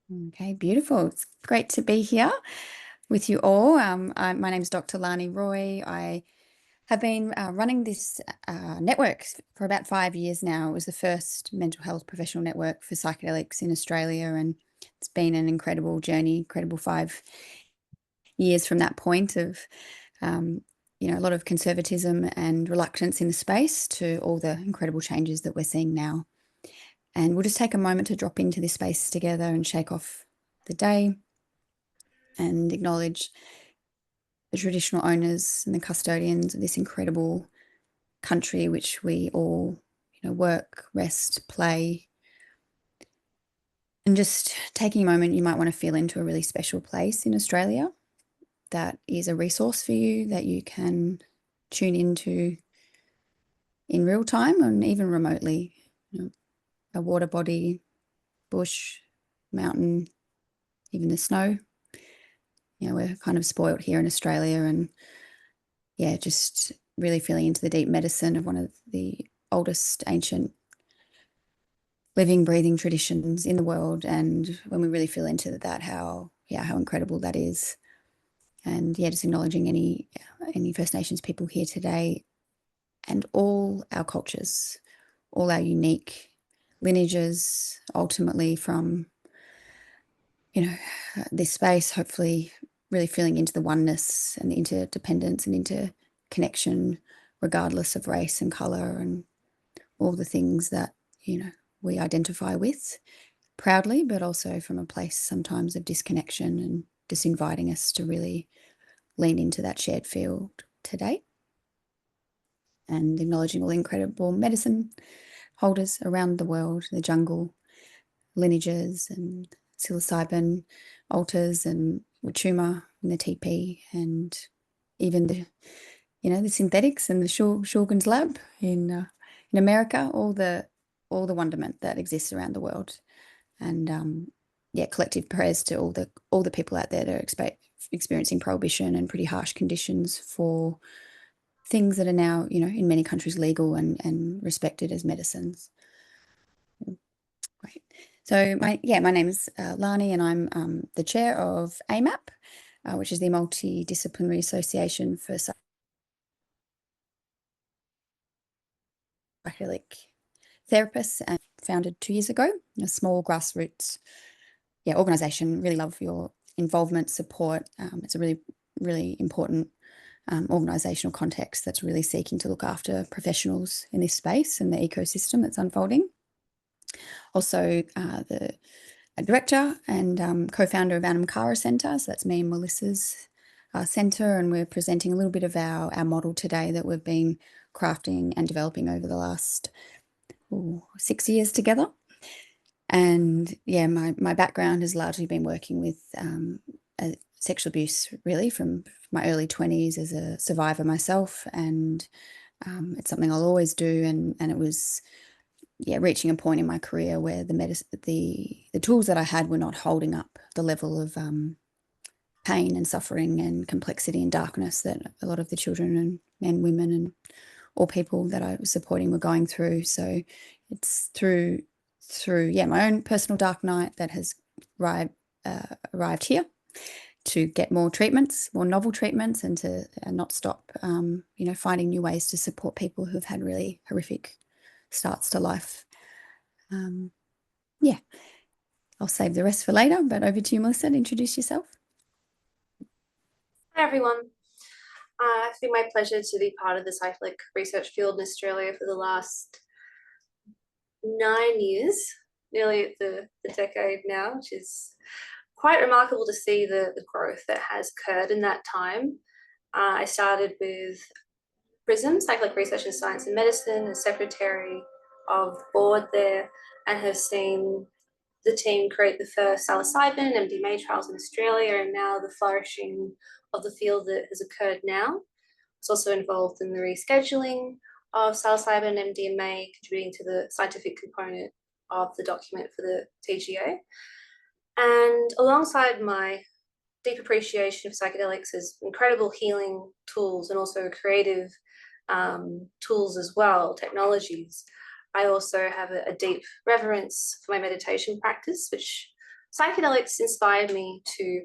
Okay, beautiful. It's great to be here with you all. My name is Dr. Lani Roy. I have been running this network for about 5 years now. It was the first mental health professional network for psychedelics in Australia, and it's been an incredible journey, incredible 5 years from that point of, um, a lot of conservatism and reluctance in the space to all the incredible changes that we're seeing now. And we'll just take a moment to drop into this space together and shake off the day and acknowledge the traditional owners and the custodians of this incredible country, which we all, work, rest, play, and just taking a moment, you might want to feel into a really special place in Australia that is a resource for you that you can tune into in real time and even remotely. A water body, bush, mountain, even the snow. We're kind of spoilt here in Australia, and just really feeling into the deep medicine of one of the oldest ancient living, breathing traditions in the world. And when we really feel into that, how incredible that is. And just acknowledging any First Nations people here today and all our cultures, all our unique lineages, ultimately from, this space, hopefully really feeling into the oneness and the interdependence and interconnection, regardless of race and color and all the things that, we identify with proudly, but also from a place sometimes of disconnection, and just inviting us to really lean into that shared field today. And acknowledging all the incredible medicine holders around the world, the jungle lineages and psilocybin altars and Wachuma and the TP, and even the synthetics and the Shulgin's lab in America, all the wonderment that exists around the world. And collective prayers to all the people out there that are experiencing prohibition and pretty harsh conditions for things that are now, in many countries legal and respected as medicines. Great. So my name is Lani, and I'm the chair of AMAP, which is the Multidisciplinary Association for Psychedelic Therapists, and founded 2 years ago. A small grassroots organisation. Really love your involvement, support. It's a really, really important organisational context that's really seeking to look after professionals in this space and the ecosystem that's unfolding. Also, the director and co-founder of Anam Cara Centre. So that's me and Melissa's centre, and we're presenting a little bit of our model today that we've been crafting and developing over the last 6 years together. And my background has largely been working with sexual abuse, really, from my early 20s as a survivor myself, and it's something I'll always do. And it was reaching a point in my career where the tools that I had were not holding up the level of pain and suffering and complexity and darkness that a lot of the children and men, women, and all people that I was supporting were going through. So it's through my own personal dark night that has arrived here to get more treatments, more novel treatments, and to not stop, finding new ways to support people who've had really horrific starts to life. I'll save the rest for later, but over to you, Melissa, to introduce yourself. Hi, everyone. It's been my pleasure to be part of the psychedelic research field in Australia for the last 9 years, nearly the decade now, which is quite remarkable to see the growth that has occurred in that time. I started with PRISM, Psychedelic Research in Science and Medicine, as secretary of the board there, and have seen the team create the first psilocybin and MDMA trials in Australia, and now the flourishing of the field that has occurred now. It's also involved in the rescheduling of psilocybin and MDMA, contributing to the scientific component of the document for the TGA. And alongside my deep appreciation of psychedelics as incredible healing tools and also creative tools as well, technologies, I also have a deep reverence for my meditation practice, which psychedelics inspired me to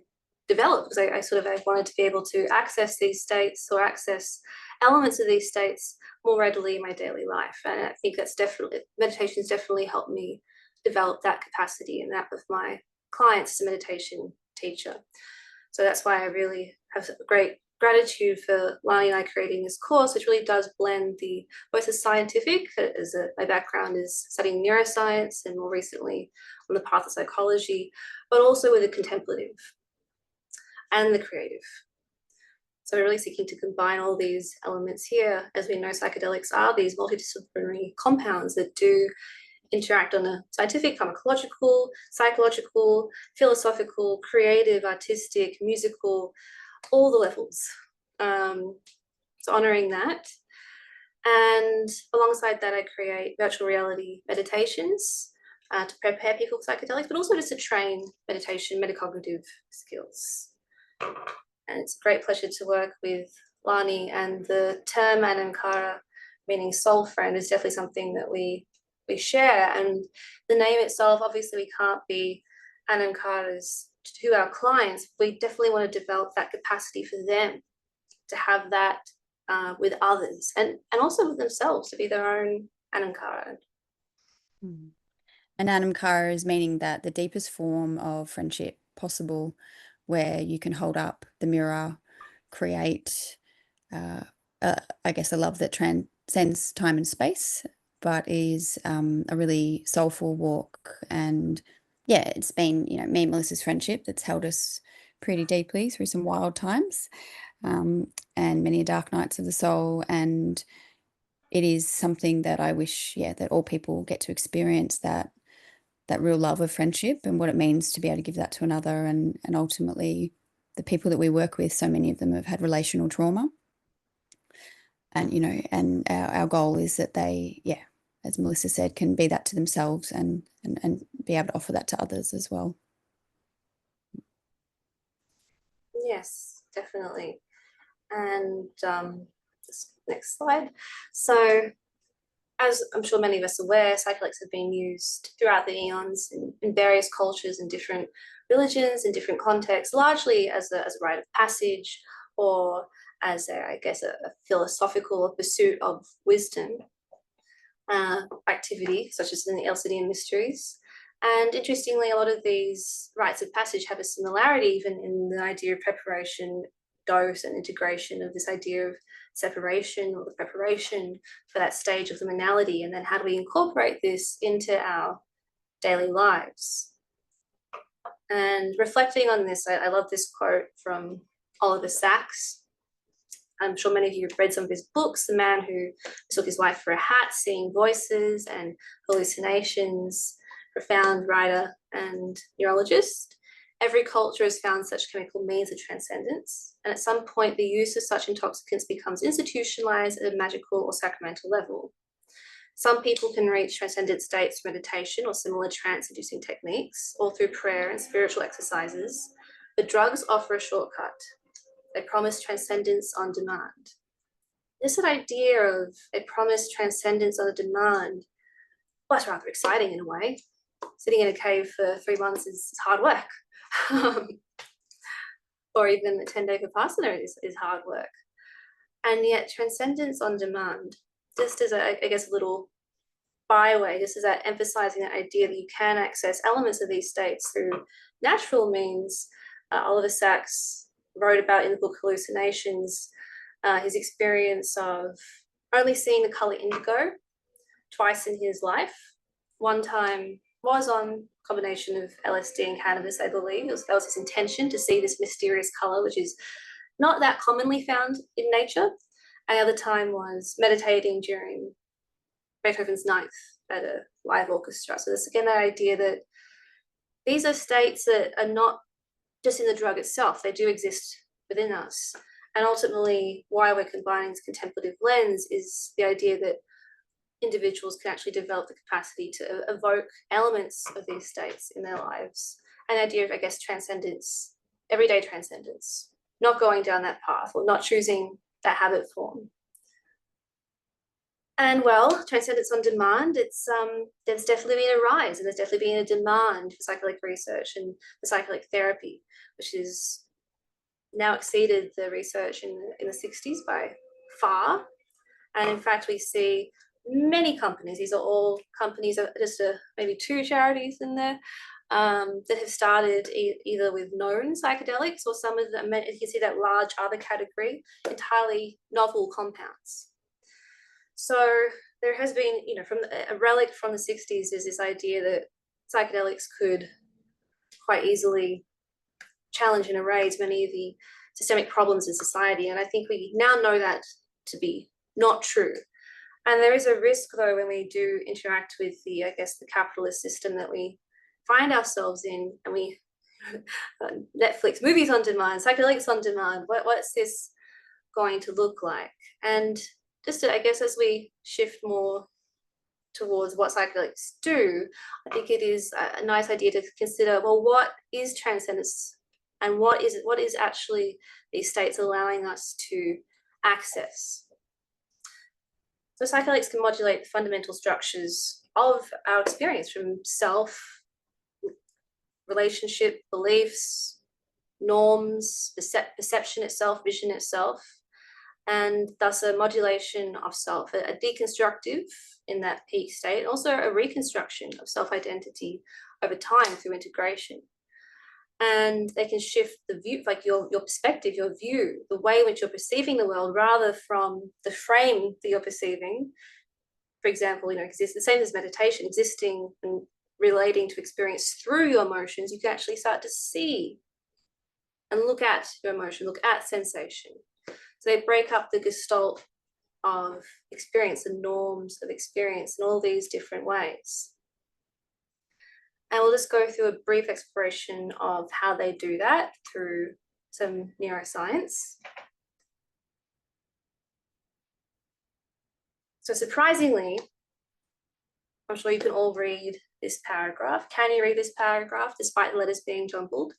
develop, because I wanted to be able to access these states or access elements of these states more readily in my daily life. And I think that's definitely, meditation's definitely helped me develop that capacity, and that with my clients as a meditation teacher. So that's why I really have great gratitude for Lani and I creating this course, which really does blend both the scientific, my background is studying neuroscience and more recently on the path of psychology, but also with the contemplative and the creative. So we're really seeking to combine all these elements here. As we know, psychedelics are these multidisciplinary compounds that do interact on a scientific, pharmacological, psychological, philosophical, creative, artistic, musical, all the levels. So honoring that. And alongside that, I create virtual reality meditations to prepare people for psychedelics, but also just to train meditation, metacognitive skills. And it's a great pleasure to work with Lani, and the term Anam Cara, meaning soul friend, is definitely something that we share. And the name itself, obviously we can't be Anam Caras to our clients. We definitely want to develop that capacity for them to have that with others, and also with themselves, to be their own Anam Cara. And Anam Cara is meaning that the deepest form of friendship possible, where you can hold up the mirror, create, I guess, a love that transcends time and space, but is a really soulful walk. And yeah, it's been, me and Melissa's friendship that's held us pretty deeply through some wild times, and many dark nights of the soul. And it is something that I wish, that all people get to experience, that real love of friendship and what it means to be able to give that to another. And ultimately, the people that we work with, so many of them have had relational trauma. And, and our goal is that they, as Melissa said, can be that to themselves and be able to offer that to others as well. Yes, definitely. And this next slide. So, as I'm sure many of us are aware, psychedelics have been used throughout the eons in various cultures and different religions in different contexts, largely as a rite of passage, or as a philosophical pursuit of wisdom activity, such as in the Elcidian mysteries. And interestingly, a lot of these rites of passage have a similarity even in the idea of preparation, dose, and integration of this idea of separation, or the preparation for that stage of liminality, and then how do we incorporate this into our daily lives. And reflecting on this, I love this quote from Oliver Sacks. I'm sure many of you have read some of his books, the man who took his wife for a hat, seeing voices and hallucinations, profound writer and neurologist. Every culture has found such chemical means of transcendence, and at some point the use of such intoxicants becomes institutionalized at a magical or sacramental level. Some people can reach transcendent states through meditation or similar trance-inducing techniques, or through prayer and spiritual exercises, but drugs offer a shortcut. They promise transcendence on demand. This idea of a promised transcendence on demand, well, it's rather exciting in a way. Sitting in a cave for 3 months is hard work. Or even a 10-day Vipassana is hard work. And yet transcendence on demand, just as a little byway, just as that emphasizing that idea that you can access elements of these states through natural means. Oliver Sacks wrote about in the book Hallucinations his experience of only seeing the color indigo twice in his life. One time was on combination of LSD and cannabis, I believe. That was his intention, to see this mysterious color, which is not that commonly found in nature. And the other time was meditating during Beethoven's Ninth at a live orchestra. So there's again that idea that these are states that are not just in the drug itself, they do exist within us. And ultimately, why we're combining this contemplative lens is the idea that individuals can actually develop the capacity to evoke elements of these states in their lives. An idea of, transcendence, everyday transcendence, not going down that path or not choosing that habit form. And well, transcendence on demand, there's definitely been a rise, and there's definitely been a demand for psychedelic research and for psychedelic therapy, which is now exceeded the research in the 60s by far. And in fact, we see many companies, these are all companies, just maybe 2 charities in there, that have started either with known psychedelics, or some of them, you can see that large other category, entirely novel compounds. So there has been, from a relic from the 60s is this idea that psychedelics could quite easily challenge and erase many of the systemic problems in society. And I think we now know that to be not true. And there is a risk, though, when we do interact with the, I guess, the capitalist system that we find ourselves in, and we Netflix, movies on demand, psychedelics on demand. What's this going to look like? And just to, I guess, as we shift more towards what psychedelics do, I think it is a nice idea to consider, well, what is transcendence, and what is actually these states allowing us to access? So psychedelics can modulate the fundamental structures of our experience, from self, relationship, beliefs, norms, perception itself, vision itself, and thus a modulation of self, a deconstructive in that peak state, also a reconstruction of self-identity over time through integration. And they can shift the view, like your perspective, your view, the way in which you're perceiving the world, rather from the frame that you're perceiving. For example, exists the same as meditation, existing and relating to experience through your emotions. You can actually start to see and look at your emotion, look at sensation. So they break up the gestalt of experience, the norms of experience in all these different ways. And we'll just go through a brief exploration of how they do that through some neuroscience. So surprisingly, I'm sure you can all read this paragraph. Can you read this paragraph despite the letters being jumbled?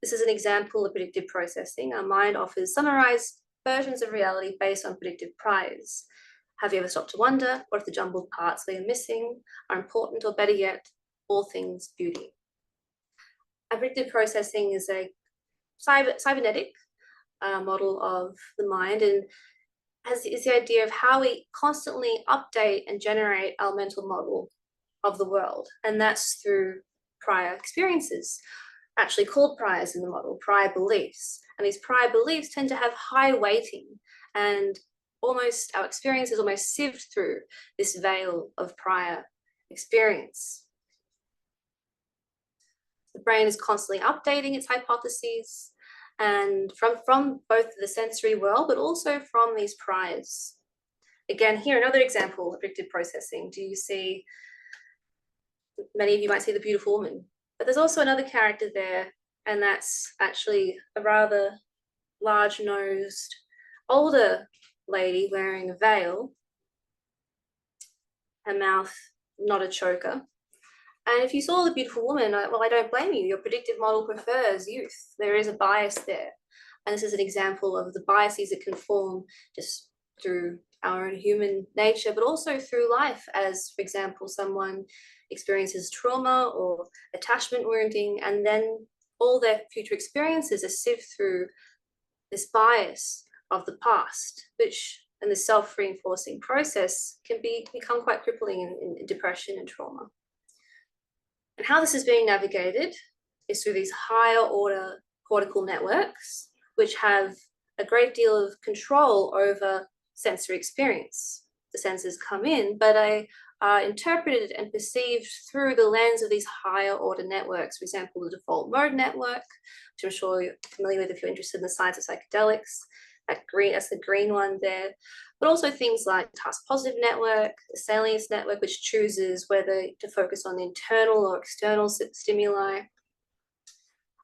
This is an example of predictive processing. Our mind offers summarized versions of reality based on predictive priors. Have you ever stopped to wonder what if the jumbled parts that you're missing are important, or better yet, all things beauty? And predictive processing is a cybernetic model of the mind, and is the idea of how we constantly update and generate our mental model of the world. And that's through prior experiences, actually called priors in the model, prior beliefs. And these prior beliefs tend to have high weighting, and almost our experiences almost sieved through this veil of prior experience. The brain is constantly updating its hypotheses, and from both the sensory world, but also from these priors. Again, here, another example of predictive processing. Do you see, many of you might see the beautiful woman, but there's also another character there, and that's actually a rather large-nosed, older lady wearing a veil, her mouth not a choker. And if you saw the beautiful woman, well, I don't blame you. Your predictive model prefers youth. There is a bias there. And this is an example of the biases that can form just through our own human nature, but also through life, as, for example, someone experiences trauma or attachment wounding, and then all their future experiences are sieved through this bias of the past, which, and the self-reinforcing process, can become quite crippling in depression and trauma. And how this is being navigated is through these higher order cortical networks, which have a great deal of control over sensory experience. The senses come in, but are interpreted and perceived through the lens of these higher order networks. For example, the default mode network, which I'm sure you're familiar with if you're interested in the science of psychedelics. That's the green one there. But also things like task positive network, the salience network, which chooses whether to focus on the internal or external stimuli.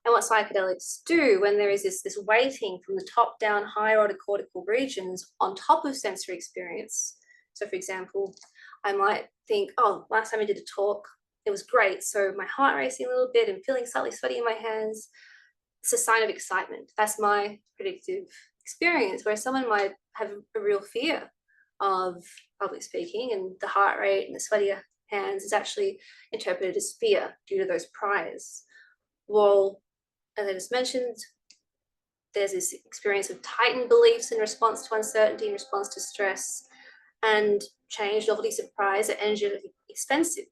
And what psychedelics do when there is this weighting from the top down higher order cortical regions on top of sensory experience. So for example, I might think, oh, last time I did a talk, it was great. So my heart racing a little bit and feeling slightly sweaty in my hands. It's a sign of excitement. That's my predictive experience, where someone might have a real fear of public speaking, and the heart rate and the sweaty hands is actually interpreted as fear due to those priors. Well, as I just mentioned, there's this experience of tightened beliefs in response to uncertainty, in response to stress, and change, novelty, surprise, are energetically expensive.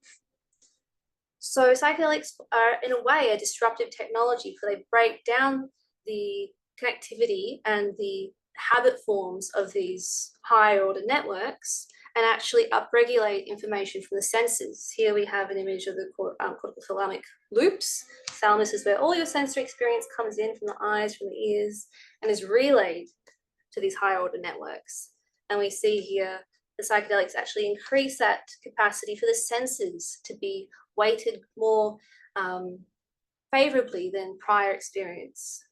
So psychedelics are, in a way, a disruptive technology, for they break down the connectivity and the habit forms of these higher order networks and actually upregulate information from the senses. Here we have an image of the cortical loops. Thalamus is where all your sensory experience comes in, from the eyes, from the ears, and is relayed to these higher order networks. And we see here the psychedelics actually increase that capacity for the senses to be weighted more favorably than prior experience.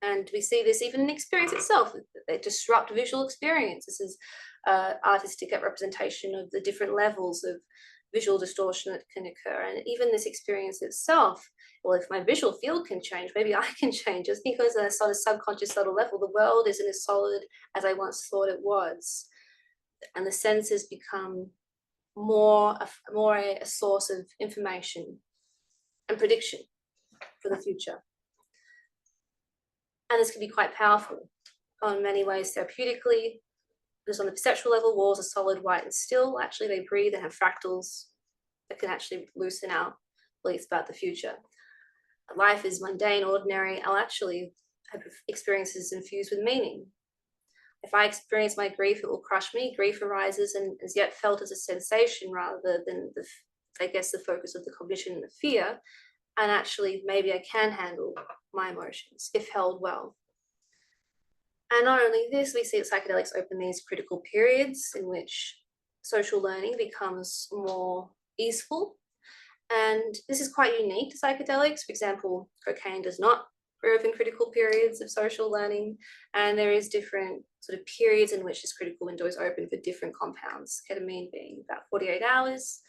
And we see this even in experience itself. They disrupt visual experience. This is artistic representation of the different levels of visual distortion that can occur. And even this experience itself, well, if my visual field can change, maybe I can change. Just because on a sort of subconscious subtle level, the world isn't as solid as I once thought it was. And the senses become more a source of information and prediction for the future. And this can be quite powerful in many ways therapeutically, because on the perceptual level, walls are solid, white, and still. Actually, they breathe and have fractals that can actually loosen our beliefs about the future. Life is mundane, ordinary. I'll actually have experiences infused with meaning. If I experience my grief, it will crush me. Grief arises and is yet felt as a sensation rather than, the focus of the cognition and the fear. And actually, maybe I can handle my emotions if held well. And not only this, we see that psychedelics open these critical periods in which social learning becomes more easeful. And this is quite unique to psychedelics. For example, cocaine does not open critical periods of social learning, and there is different sort of periods in which this critical window is open for different compounds, ketamine being about 48 hours,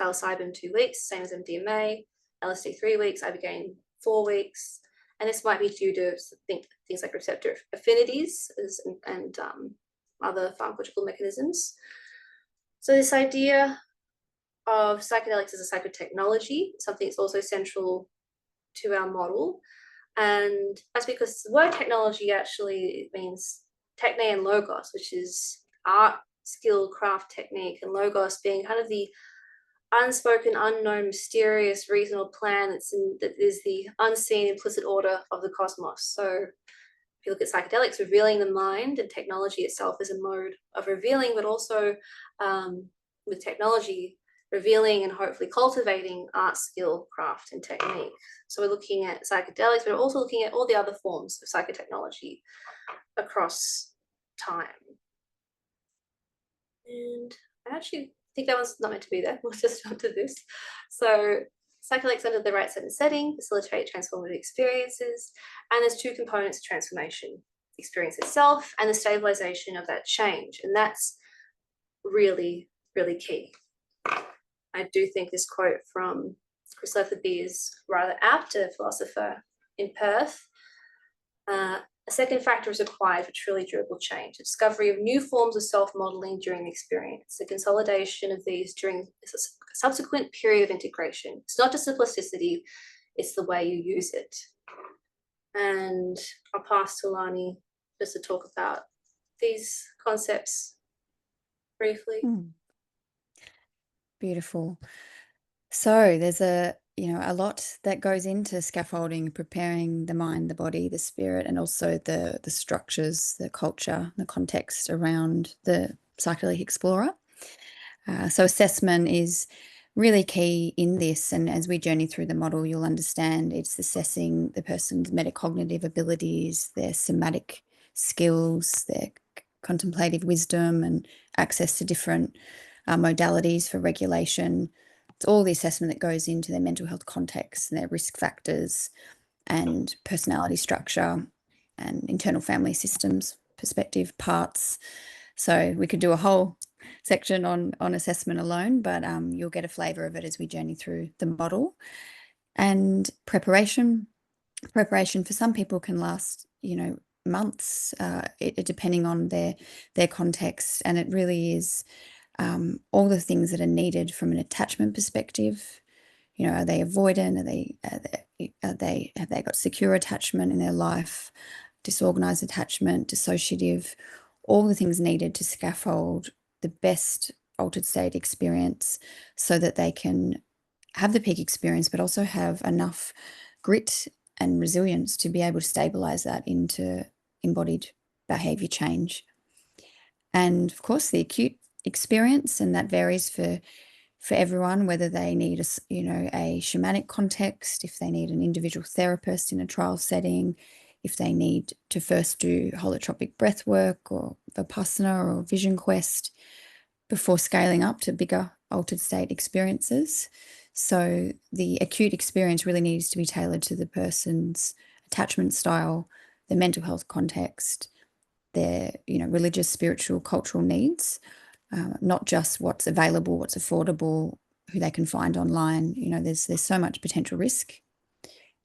psilocybin 2 weeks, same as MDMA, LSD 3 weeks, ibogaine 4 weeks. And this might be due to things like receptor affinities and other pharmacological mechanisms. So this idea of psychedelics as a psychotechnology, something that's also central to our model. And that's because the word technology actually means techne and logos, which is art, skill, craft, technique, and logos being kind of the unspoken, unknown, mysterious, reasonable plan that is the unseen, implicit order of the cosmos. So if you look at psychedelics, revealing the mind, and technology itself is a mode of revealing, but also with technology, revealing and hopefully cultivating art, skill, craft, and technique. So we're looking at psychedelics, but we're also looking at all the other forms of psychotechnology across time. And I actually think that one's not meant to be there. We'll just jump to this. So psychedelics under the right set and setting facilitate transformative experiences. And there's two components to transformation: the experience itself and the stabilization of that change. And that's really, really key. I do think this quote from Chris Letheby is rather apt, a philosopher in Perth. A second factor is required for truly durable change: the discovery of new forms of self-modeling during the experience, the consolidation of these during a subsequent period of integration. It's not just the plasticity, it's the way you use it. And I'll pass to Lani just to talk about these concepts briefly. Beautiful. So there's a lot that goes into scaffolding, preparing the mind, the body, the spirit, and also the structures, the culture, the context around the psychedelic explorer. So assessment is really key in this, and as we journey through the model, you'll understand it's assessing the person's metacognitive abilities, their somatic skills, their contemplative wisdom, and access to different modalities for regulation. It's all the assessment that goes into their mental health context and their risk factors and personality structure and internal family systems, perspective, parts. So we could do a whole section on assessment alone, but you'll get a flavour of it as we journey through the model. And preparation for some people can last, months, depending on their context. And it really is all the things that are needed from an attachment perspective. You know, are they avoidant? Have they got secure attachment in their life? Disorganized attachment, dissociative, all the things needed to scaffold the best altered state experience so that they can have the peak experience, but also have enough grit and resilience to be able to stabilize that into embodied behavior change. And of course, the acute experience, and that varies for everyone, whether they need a shamanic context, if they need an individual therapist in a trial setting, if they need to first do holotropic breath work or vipassana or vision quest before scaling up to bigger altered state experiences. So the acute experience really needs to be tailored to the person's attachment style, their mental health context, their religious, spiritual, cultural needs. Not just what's available, what's affordable, who they can find online. There's so much potential risk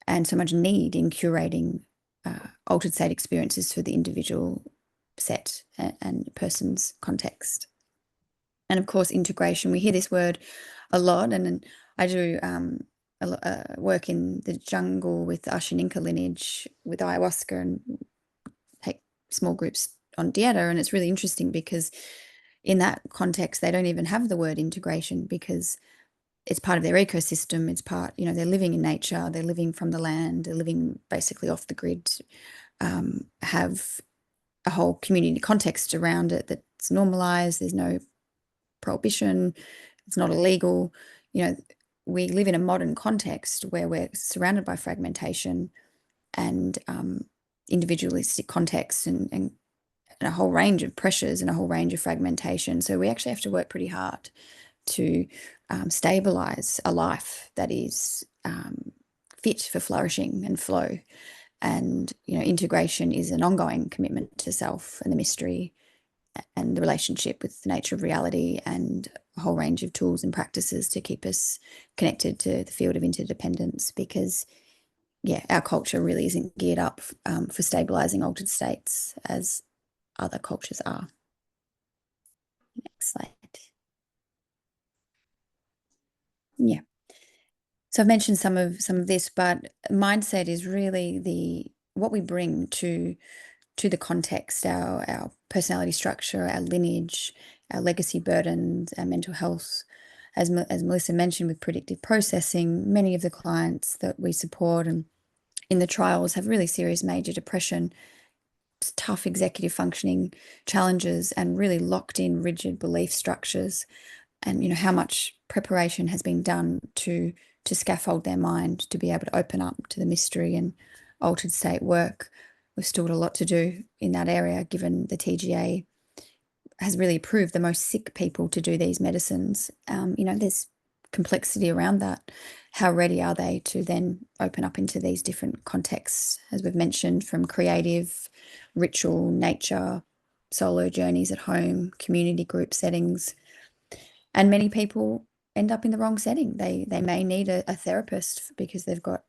and so much need in curating altered state experiences for the individual set and person's context. And of course, integration. We hear this word a lot, and I do work in the jungle with the oceanic lineage with ayahuasca and take small groups on dieta, and it's really interesting because in that context, they don't even have the word integration because it's part of their ecosystem. It's part, they're living in nature, they're living from the land, they're living basically off the grid, have a whole community context around it that's normalized. There's no prohibition. It's not illegal. We live in a modern context where we're surrounded by fragmentation and individualistic context and a whole range of pressures and a whole range of fragmentation. So we actually have to work pretty hard to stabilize a life that is fit for flourishing and flow. And, integration is an ongoing commitment to self and the mystery and the relationship with the nature of reality, and a whole range of tools and practices to keep us connected to the field of interdependence, because our culture really isn't geared up for stabilizing altered states as other cultures are. Next slide. Yeah. So I've mentioned some of this, but mindset is really what we bring to the context, our personality structure, our lineage, our legacy burdens, our mental health. As Melissa mentioned, with predictive processing, many of the clients that we support and in the trials have really serious major depression, tough executive functioning challenges, and really locked in rigid belief structures. And how much preparation has been done to scaffold their mind to be able to open up to the mystery and altered state work. We've still got a lot to do in that area, given the TGA has really approved the most sick people to do these medicines. There's complexity around that. How ready are they to then open up into these different contexts, as we've mentioned, from creative, ritual, nature, solo journeys at home, community group settings. And many people end up in the wrong setting. They may need a therapist because they've got,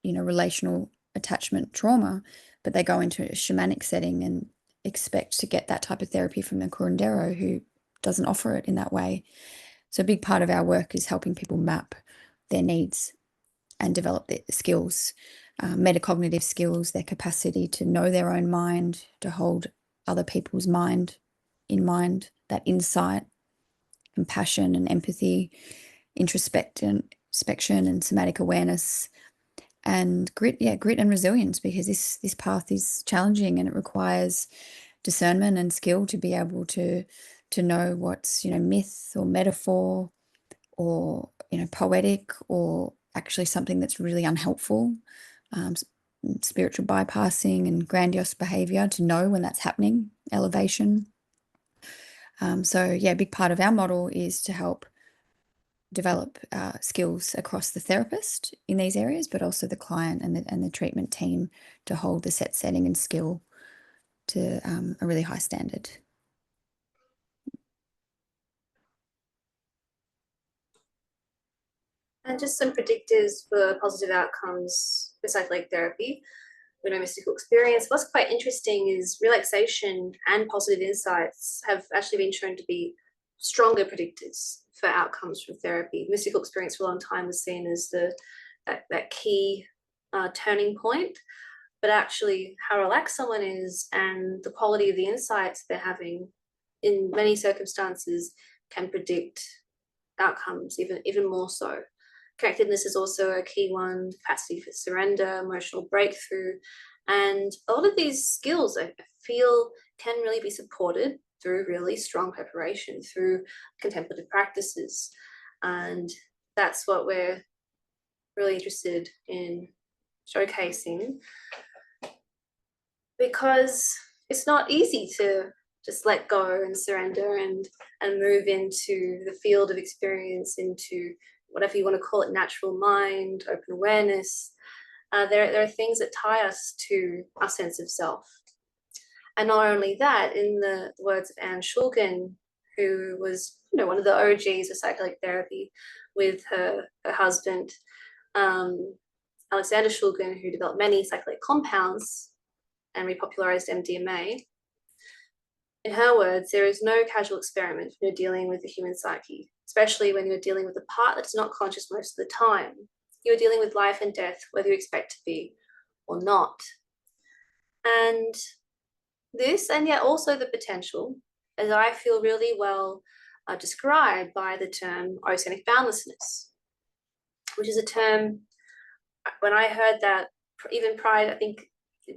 relational attachment trauma, but they go into a shamanic setting and expect to get that type of therapy from the curandero who doesn't offer it in that way. So a big part of our work is helping people map their needs and develop their skills, metacognitive skills, their capacity to know their own mind, to hold other people's mind in mind, that insight, compassion and empathy, introspection and somatic awareness, and grit and resilience, because this path is challenging and it requires discernment and skill to be able to know what's myth or metaphor or poetic or actually something that's really unhelpful, spiritual bypassing and grandiose behavior, to know when that's happening, elevation. A big part of our model is to help develop skills across the therapist in these areas, but also the client and the treatment team to hold the setting and skill to a really high standard. And just some predictors for positive outcomes for psychedelic therapy. mystical experience. What's quite interesting is relaxation and positive insights have actually been shown to be stronger predictors for outcomes from therapy. Mystical experience for a long time was seen as that key turning point, but actually how relaxed someone is and the quality of the insights they're having in many circumstances can predict outcomes even more so. Connectedness is also a key one, capacity for surrender, emotional breakthrough. And a lot of these skills I feel can really be supported through really strong preparation, through contemplative practices. And that's what we're really interested in showcasing, because it's not easy to just let go and surrender and move into the field of experience, into whatever you want to call it, natural mind, open awareness. There are things that tie us to our sense of self. And not only that, in the words of Anne Schulgen, who was one of the OGs of psychedelic therapy with her husband, Alexander Schulgen, who developed many psychedelic compounds and repopularized MDMA. In her words, there is no casual experiment when you're dealing with the human psyche, especially when you're dealing with a part that's not conscious most of the time. You're dealing with life and death, whether you expect to be or not. And this, and yet also the potential, as I feel really well described by the term oceanic boundlessness, which is a term, when I heard that, even prior, I think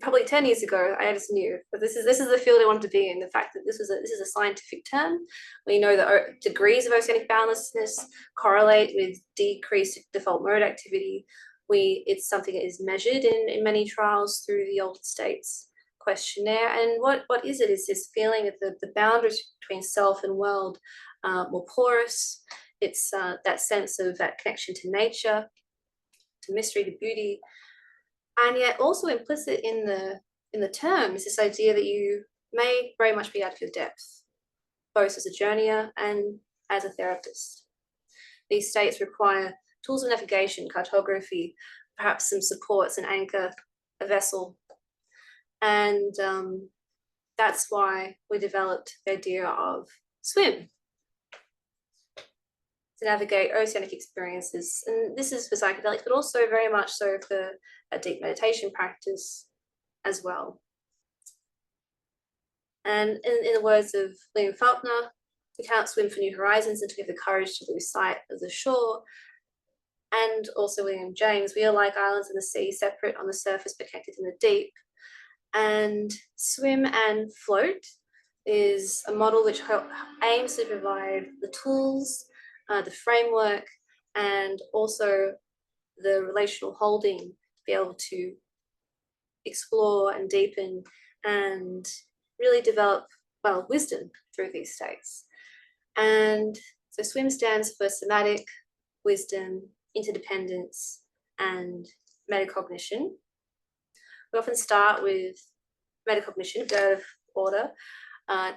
probably 10 years ago, I just knew that this is the field I wanted to be in. The fact that this is a scientific term. We know that degrees of oceanic boundlessness correlate with decreased default mode activity. It's something that is measured in many trials through the altered states questionnaire. And what is it? Is this feeling that the boundaries between self and world more porous. It's that sense of that connection to nature, to mystery, to beauty. And yet also implicit in the term is this idea that you may very much be out of your depth, both as a journeyer and as a therapist. These states require tools of navigation, cartography, perhaps some supports, an anchor, a vessel. And that's why we developed the idea of swim, to navigate oceanic experiences. And this is for psychedelics, but also very much so for a deep meditation practice as well. And in the words of William Faulkner, we cannot swim for new horizons until we have the courage to lose sight of the shore. And also William James, we are like islands in the sea, separate on the surface but connected in the deep. And swim and float is a model which aims to provide the tools, the framework, and also the relational holding to be able to explore and deepen and really develop, well, wisdom through these states. And so SWIM stands for Somatic, Wisdom, Interdependence, and Metacognition. We often start with metacognition, a bit out of order,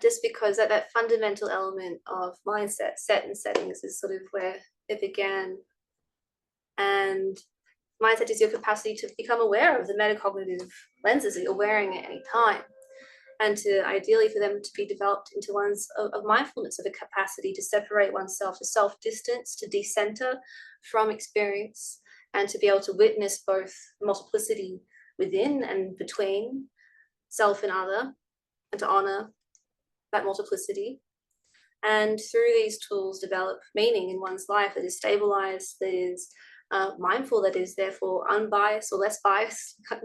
just because that fundamental element of mindset, set and settings, is sort of where it began. And mindset is your capacity to become aware of the metacognitive lenses that you're wearing at any time, and to ideally for them to be developed into ones of mindfulness, of a capacity to separate oneself, to self-distance, to decenter from experience, and to be able to witness both multiplicity within and between self and other, and to honor that multiplicity. And through these tools, develop meaning in one's life that is stabilized, that is mindful, that is therefore unbiased or less biased. Can't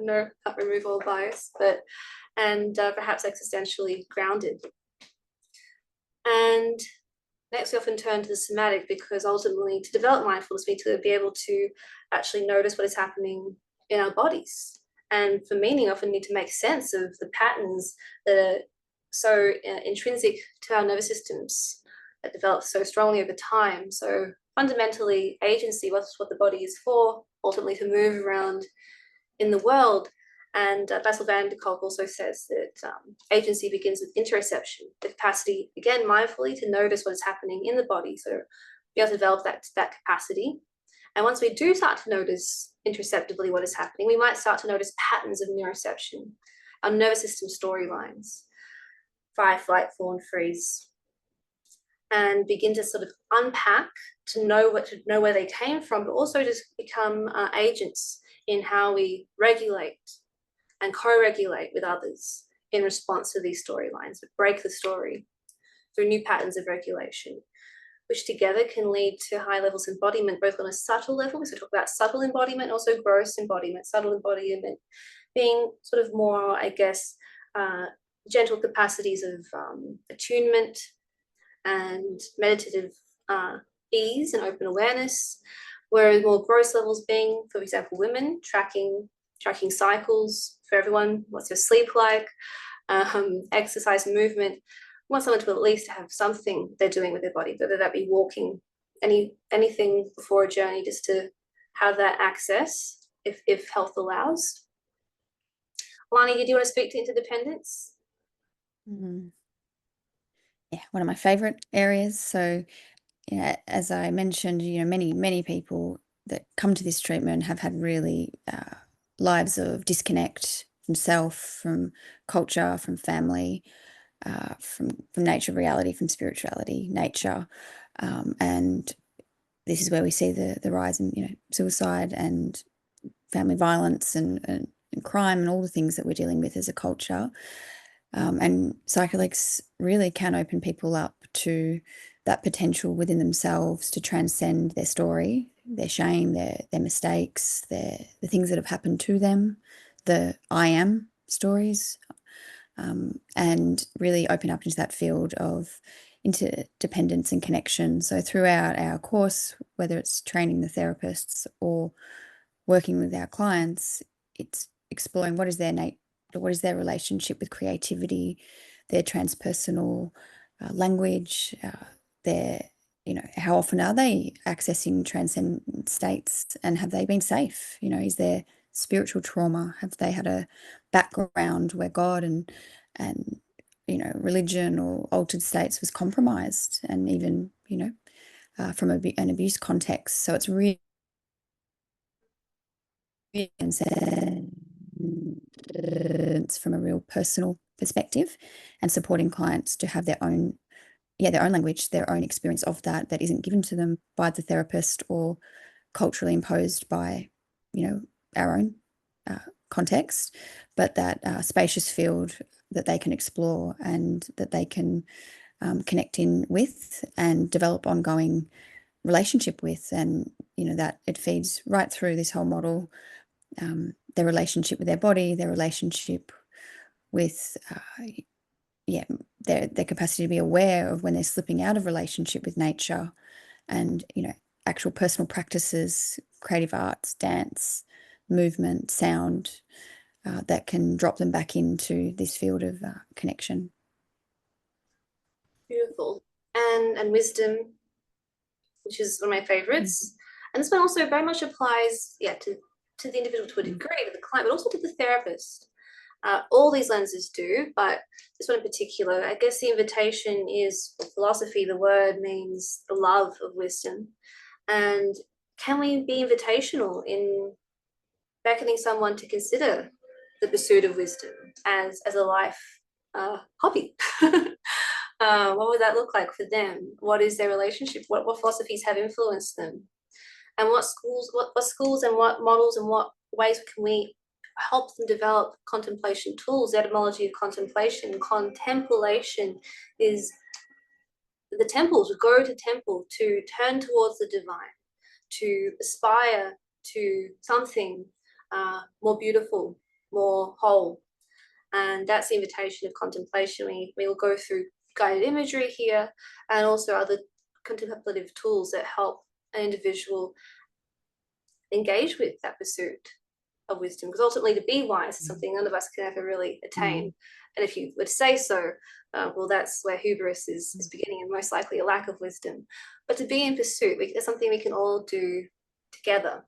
remove all bias, and perhaps existentially grounded. And next, we often turn to the somatic, because ultimately, to develop mindfulness, we need to be able to actually notice what is happening in our bodies. And for meaning, often need to make sense of the patterns that are so intrinsic to our nervous systems, that develop so strongly over time. So fundamentally, agency, what's what the body is for, ultimately to move around in the world. And Bessel van der Kolk also says that agency begins with interoception, the capacity, again, mindfully to notice what is happening in the body. So be able to develop that capacity. And once we do start to notice interoceptively what is happening, we might start to notice patterns of neuroception, our nervous system storylines, fight, flight, fawn, freeze, and begin to sort of unpack to know where they came from, but also just become agents in how we regulate and co-regulate with others in response to these storylines, but break the story through new patterns of regulation, which together can lead to high levels of embodiment, both on a subtle level. So we talk about subtle embodiment, also gross embodiment. Subtle embodiment being sort of more, I guess, gentle capacities of attunement and meditative ease and open awareness, whereas more gross levels being, for example, women tracking cycles for everyone. What's your sleep like? Exercise, movement. We want someone to at least have something they're doing with their body, whether that be walking, anything before a journey, just to have that access if health allows. Lani, did you want to speak to interdependence? Yeah, one of my favorite areas. So, as I mentioned, many people that come to this treatment have had really lives of disconnect from self, from culture, from family, from nature, reality, from spirituality, nature, and this is where we see the rise in suicide and family violence and crime and all the things that we're dealing with as a culture. And psychedelics really can open people up to that potential within themselves to transcend their story, their shame, their mistakes, the things that have happened to them, the I am stories, and really open up into that field of interdependence and connection. So throughout our course, whether it's training the therapists or working with our clients, it's exploring what is their relationship with creativity, their transpersonal language, their, how often are they accessing transcendent states, and have they been safe? Is there spiritual trauma? Have they had a background where God and religion or altered states was compromised, and even from an abuse context? So it's really from a real personal perspective, and supporting clients to have their own language, their own experience of that isn't given to them by the therapist or culturally imposed by our own context, but that spacious field that they can explore and that they can connect in with and develop ongoing relationship with. And that it feeds right through this whole model, their relationship with their body, their relationship with their capacity to be aware of when they're slipping out of relationship with nature, and actual personal practices, creative arts, dance, movement, sound, that can drop them back into this field of connection. Beautiful. And wisdom, which is one of my favorites. And this one also very much applies, to the individual to a degree, to the client, but also to the therapist. All these lenses do, but this one in particular, I guess the invitation is, for philosophy, the word means the love of wisdom. And can we be invitational in beckoning someone to consider the pursuit of wisdom as a life hobby? What would that look like for them? What is their relationship? What philosophies have influenced them? And what schools and what models and what ways can we help them develop contemplation tools? The etymology of contemplation. Contemplation is the temple, to go to temple, to turn towards the divine, to aspire to something more beautiful, more whole. And that's the invitation of contemplation. We will go through guided imagery here, and also other contemplative tools that help an individual engage with that pursuit of wisdom, because ultimately to be wise is something none of us can ever really attain. And if you would say so, well, that's where hubris is beginning, and most likely a lack of wisdom. But to be in pursuit, it's something we can all do together.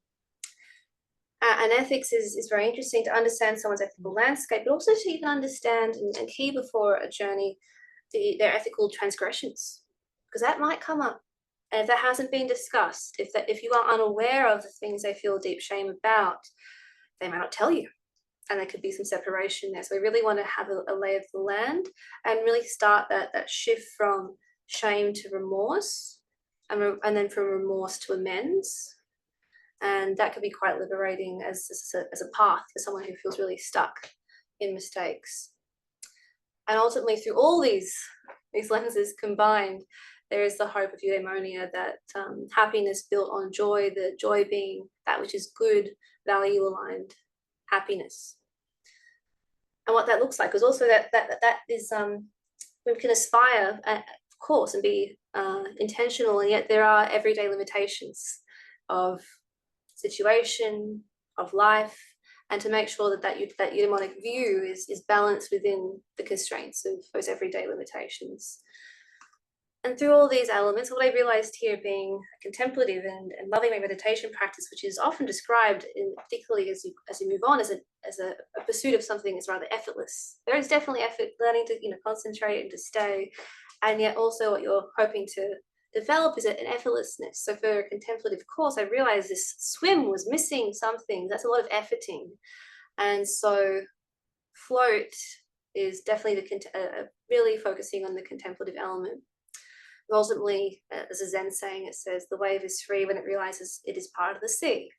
And ethics is very interesting, to understand someone's ethical landscape, but also to even understand and key before a journey their ethical transgressions, because that might come up And if that hasn't been discussed, if you are unaware of the things they feel deep shame about, they might not tell you. And there could be some separation there. So we really want to have a lay of the land and really start that shift from shame to remorse, and then from remorse to amends. And that could be quite liberating as a path for someone who feels really stuck in mistakes. And ultimately, through all these lenses combined, there is the hope of eudaimonia, that happiness built on joy, the joy being that which is good, value-aligned happiness. And what that looks like is also that is, we can aspire, of course, and be intentional, and yet there are everyday limitations of situation, of life, and to make sure that eudaimonic view is balanced within the constraints of those everyday limitations. And through all these elements, what I realized here, being a contemplative and loving my meditation practice, which is often described, particularly as you move on, as a pursuit of something that's rather effortless. There is definitely effort, learning to concentrate and to stay, and yet also what you're hoping to develop is an effortlessness. So for a contemplative course, I realized this swim was missing something. That's a lot of efforting, and so float is definitely really focusing on the contemplative element. Ultimately, as a Zen saying, it says the wave is free when it realizes it is part of the sea.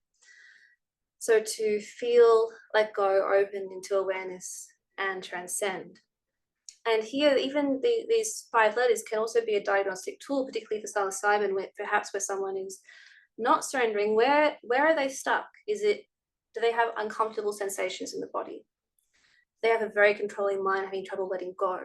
So to feel, let go, open into awareness and transcend. And here, even these 5 letters can also be a diagnostic tool, particularly for psilocybin, where someone is not surrendering. Where are they stuck? Do they have uncomfortable sensations in the body? They have a very controlling mind, having trouble letting go.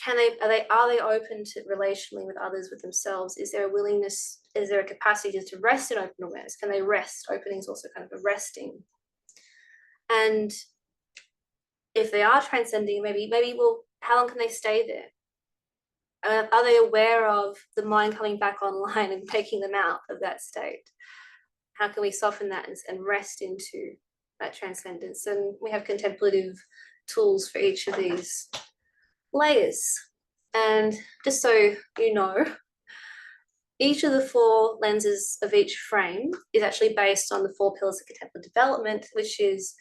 Are they open to relationally with others, with themselves? Is there a willingness, is there a capacity to rest in open awareness? Can they rest? Opening is also kind of a resting. And if they are transcending, maybe well, how long can they stay there? Are they aware of the mind coming back online and taking them out of that state? How can we soften that and rest into that transcendence? And we have contemplative tools for each of these layers. And just so you know, each of the 4 lenses of each frame is actually based on the 4 pillars of contemplative development, which is,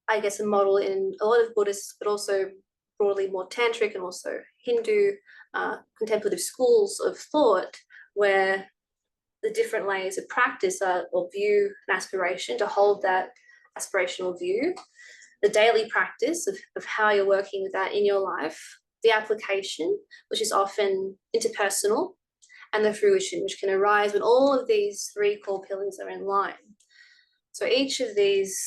I guess, a model in a lot of Buddhist, but also broadly more tantric and also Hindu contemplative schools of thought, where the different layers of practice or view and aspiration, to hold that aspirational view, the daily practice of how you're working with that in your life, the application, which is often interpersonal, and the fruition, which can arise when all of these 3 core pillars are in line. So each of these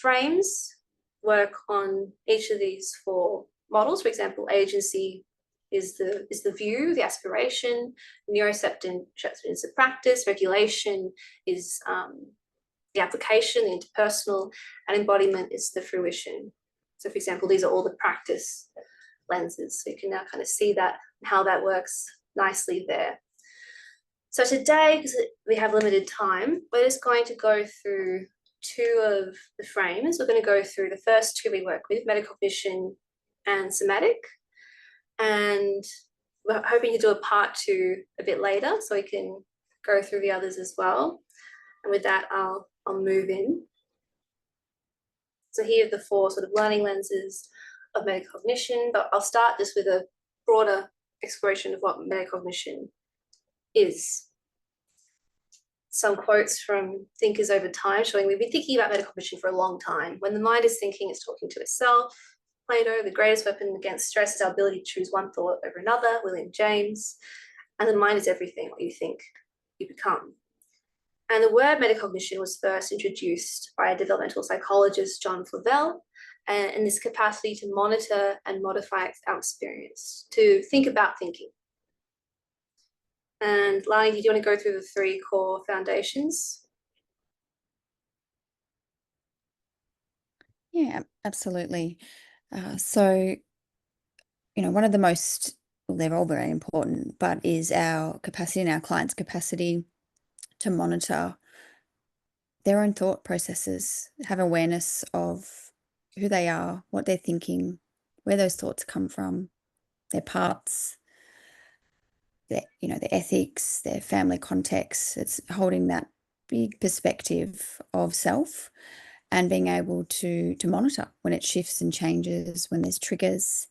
frames work on each of these 4 models. For example, agency is the view, the aspiration. Neuroception is the practice. Regulation is the application, the interpersonal, and embodiment is the fruition. So, for example, these are all the practice lenses. So you can now kind of see that, how that works nicely there. So today, because we have limited time, we're just going to go through 2 of the frames. We're going to go through the first 2 we work with, metacognition and somatic. And we're hoping to do a part 2 a bit later, so we can go through the others as well. And with that, I'll move in. So here are the 4 sort of learning lenses of metacognition, but I'll start just with a broader exploration of what metacognition is. Some quotes from thinkers over time showing we've been thinking about metacognition for a long time. When the mind is thinking, it's talking to itself. Plato, the greatest weapon against stress is our ability to choose one thought over another, William James. And the mind is everything. What you think, you become. And the word metacognition was first introduced by a developmental psychologist, John Flavel, and in this capacity to monitor and modify our experience, to think about thinking. And Lani, do you want to go through the 3 core foundations? Yeah, absolutely. So, one of the most, well, they're all very important, but is our capacity and our clients' capacity to monitor their own thought processes, have awareness of who they are, what they're thinking, where those thoughts come from, their parts, their ethics, their family context. It's holding that big perspective of self and being able to monitor when it shifts and changes, when there's triggers.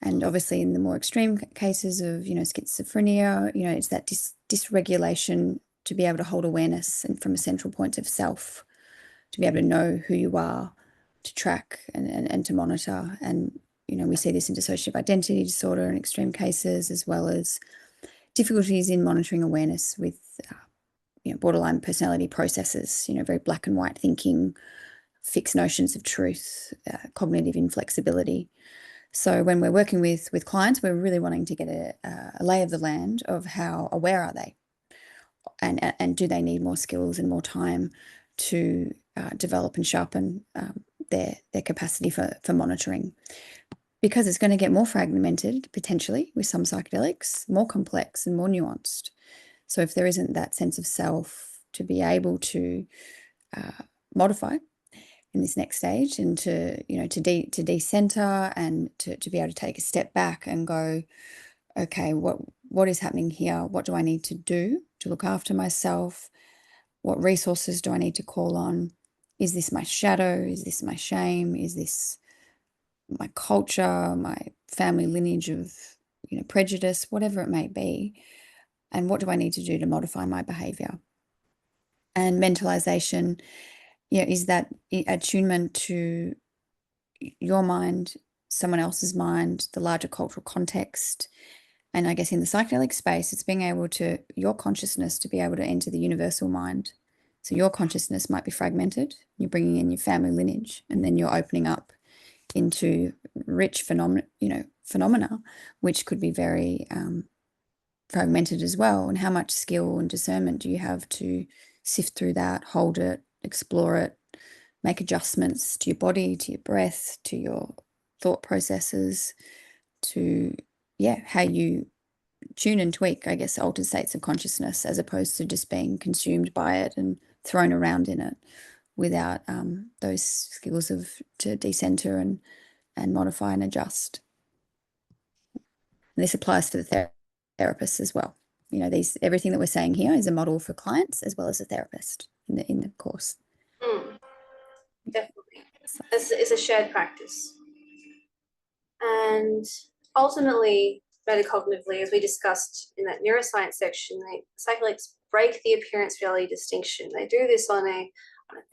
And obviously in the more extreme cases of, schizophrenia, it's that dysregulation, to be able to hold awareness and from a central point of self, to be able to know who you are, to track and to monitor. And, we see this in dissociative identity disorder in extreme cases, as well as difficulties in monitoring awareness with, borderline personality processes, very black and white thinking, fixed notions of truth, cognitive inflexibility. So when we're working with clients, we're really wanting to get a lay of the land of how aware are they, and do they need more skills and more time to develop and sharpen their capacity for monitoring, because it's going to get more fragmented potentially with some psychedelics, more complex and more nuanced. So if there isn't that sense of self to be able to modify in this next stage, and to decenter and to be able to take a step back and go, okay, what is happening here? What do I need to do to look after myself? What resources do I need to call on? Is this my shadow? Is this my shame? Is this my culture, my family lineage of prejudice, whatever it may be? And what do I need to do to modify my behavior? And mentalization, is that attunement to your mind, someone else's mind, the larger cultural context. And I guess in the psychedelic space, it's being able to, your consciousness to be able to enter the universal mind. So your consciousness might be fragmented, you're bringing in your family lineage, and then you're opening up into rich phenomena, which could be very fragmented as well. And how much skill and discernment do you have to sift through that, hold it, explore it, make adjustments to your body, to your breath, to your thought processes, to how you tune and tweak, I guess, altered states of consciousness, as opposed to just being consumed by it and thrown around in it without those skills to decenter and modify and adjust. And this applies to the therapists as well. Everything that we're saying here is a model for clients as well as a therapist in the course. Definitely. It's a shared practice. And ultimately, metacognitively, as we discussed in that neuroscience section, psychedelics break the appearance-reality distinction. They do this on a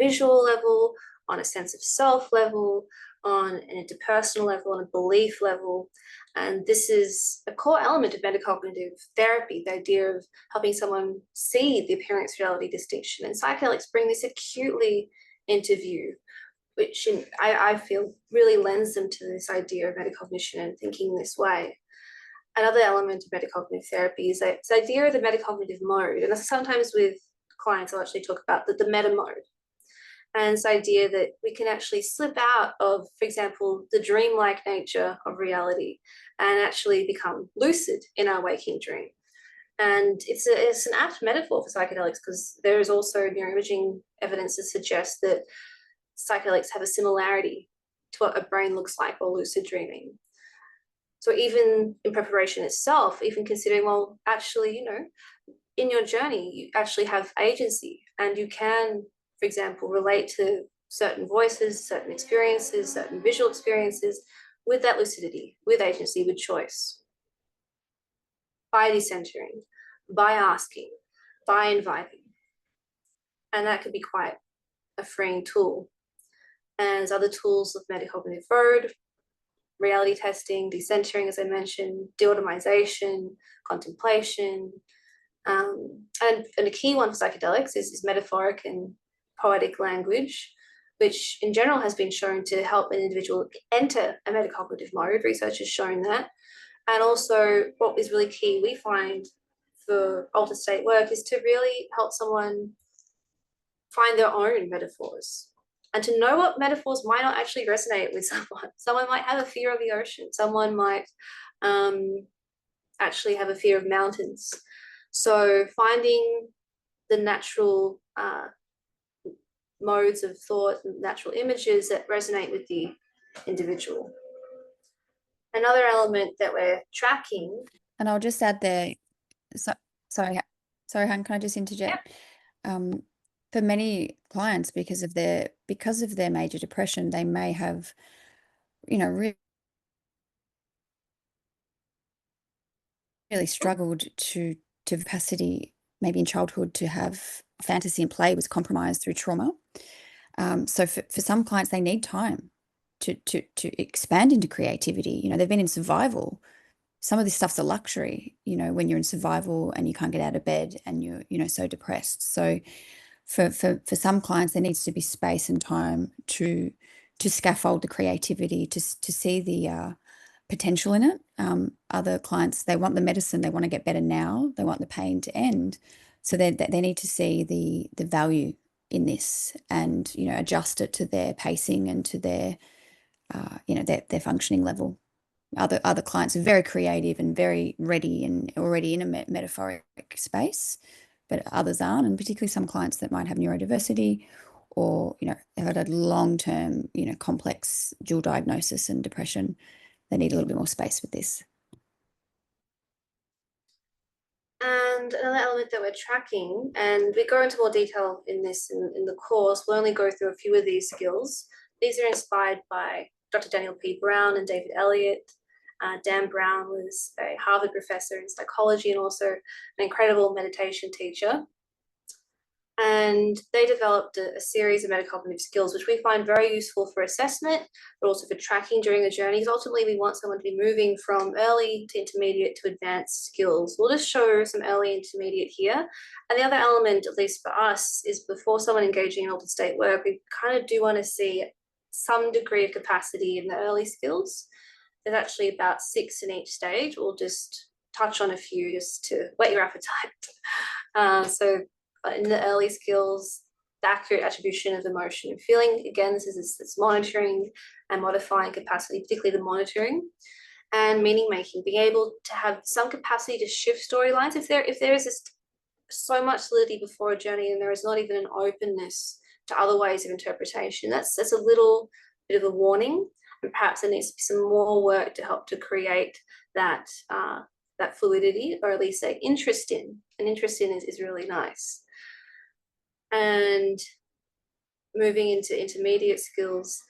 visual level, on a sense of self level, on an interpersonal level, on a belief level. And this is a core element of metacognitive therapy, the idea of helping someone see the appearance-reality distinction. And psychedelics bring this acutely into view, which I feel really lends them to this idea of metacognition and thinking this way. Another element of metacognitive therapy is this idea of the metacognitive mode. And sometimes with clients, I'll actually talk about the meta mode. And this idea that we can actually slip out of, for example, the dreamlike nature of reality and actually become lucid in our waking dream. And it's an apt metaphor for psychedelics, because there is also neuroimaging evidence to suggest that psychedelics have a similarity to what a brain looks like while lucid dreaming. So even in preparation itself, even considering, well, actually, in your journey, you actually have agency, and you can, for example, relate to certain voices, certain experiences, certain visual experiences with that lucidity, with agency, with choice. By decentering, by asking, by inviting. And that could be quite a freeing tool. And there's other tools of metacognitive road, reality testing, decentering, as I mentioned, de-automization, contemplation. And a key one for psychedelics is metaphoric and poetic language, which in general has been shown to help an individual enter a metacognitive mode. Research has shown that. And also what is really key, we find, for altered state work is to really help someone find their own metaphors, and to know what metaphors might not actually resonate with someone. Someone might have a fear of the ocean. Someone might actually have a fear of mountains. So finding the natural modes of thought, natural images that resonate with the individual. Another element that we're tracking. And I'll just add there, So, sorry, Han, can I just interject? For many clients, because of their major depression, they may have, really struggled to capacity, maybe in childhood, to have fantasy and play was compromised through trauma. So for some clients, they need time to expand into creativity. They've been in survival. Some of this stuff's a luxury, when you're in survival and you can't get out of bed and you're so depressed. So for some clients, there needs to be space and time to scaffold the creativity, to see the potential in it. Other clients, they want the medicine, they want to get better now, they want the pain to end. So they need to see the value in this and, adjust it to their pacing and to their, their functioning level. Other clients are very creative and very ready and already in a metaphoric space, but others aren't, and particularly some clients that might have neurodiversity or, have had a long-term, complex dual diagnosis and depression. They need a little bit more space with this. And another element that we're tracking, and we go into more detail in this in the course, we'll only go through a few of these skills. These are inspired by Dr. Daniel P. Brown and David Elliott. Dan Brown was a Harvard professor in psychology and also an incredible meditation teacher. And they developed a series of metacognitive skills, which we find very useful for assessment, but also for tracking during the journey. Because ultimately, we want someone to be moving from early to intermediate to advanced skills. We'll just show some early intermediate here. And the other element, at least for us, is before someone engaging in altered state work, we kind of do want to see some degree of capacity in the early skills. There's actually about 6 in each stage. We'll just touch on a few just to whet your appetite. So in the early skills, the accurate attribution of emotion and feeling. Again, this is this monitoring and modifying capacity, particularly the monitoring, and meaning making, being able to have some capacity to shift storylines. If there is just so much solidity before a journey and there is not even an openness to other ways of interpretation, that's a little bit of a warning. And perhaps there needs to be some more work to help to create that that fluidity, or at least say interest in. And interest in is really nice. And moving into intermediate skills.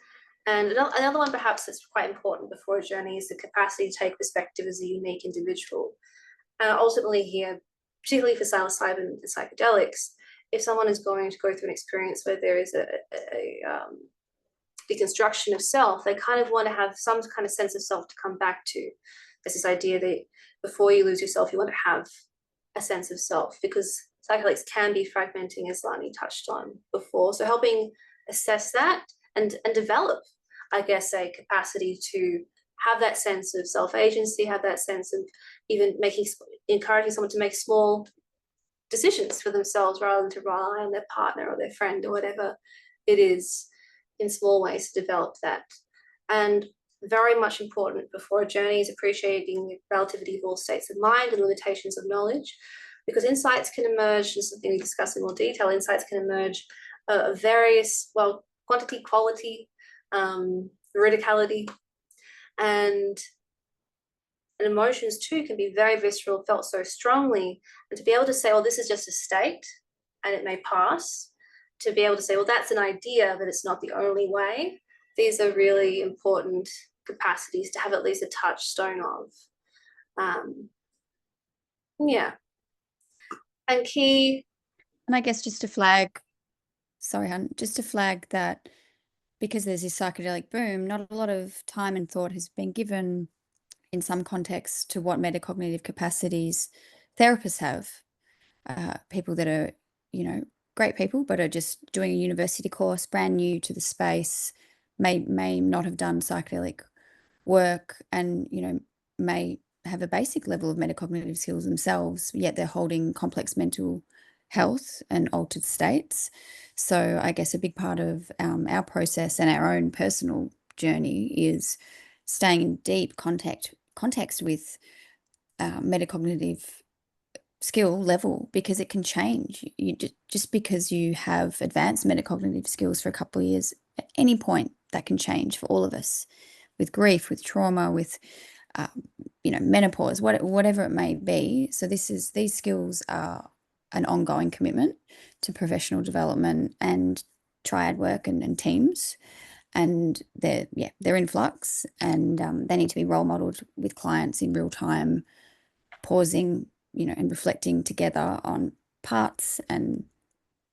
And another one perhaps that's quite important before a journey is the capacity to take perspective as a unique individual. Ultimately here, particularly for psilocybin and psychedelics, if someone is going to go through an experience where there is a deconstruction of self, they kind of want to have some kind of sense of self to come back to. There's this idea that before you lose yourself, you want to have a sense of self, because psychedelics can be fragmenting, as Lani touched on before. So helping assess that and develop, I guess, a capacity to have that sense of self-agency, have that sense of even encouraging someone to make small decisions for themselves rather than to rely on their partner or their friend or whatever it is, in small ways to develop that. And very much important before a journey is appreciating the relativity of all states of mind and limitations of knowledge, because insights can emerge, and something we discuss in more detail, insights can emerge of various, quantity, quality, veridicality, and emotions too can be very visceral, felt so strongly. And to be able to say, well, this is just a state and it may pass, to be able to say, well, that's an idea, but it's not the only way. These are really important capacities to have at least a touchstone of. Yeah. And key. And I guess just to flag, sorry, Han, just to flag that because there's this psychedelic boom, not a lot of time and thought has been given in some contexts to what metacognitive capacities therapists have. People that are, great people, but are just doing a university course, brand new to the space, may not have done psychedelic work and, may have a basic level of metacognitive skills themselves, yet they're holding complex mental health and altered states. So I guess a big part of our process and our own personal journey is staying in deep context with metacognitive skill level, because it can change. Just because you have advanced metacognitive skills for a couple of years, at any point that can change for all of us, with grief, with trauma, with menopause, whatever it may be. So these skills are an ongoing commitment to professional development and triad work and teams. And they're in flux, and they need to be role modeled with clients in real time, pausing, and reflecting together on parts and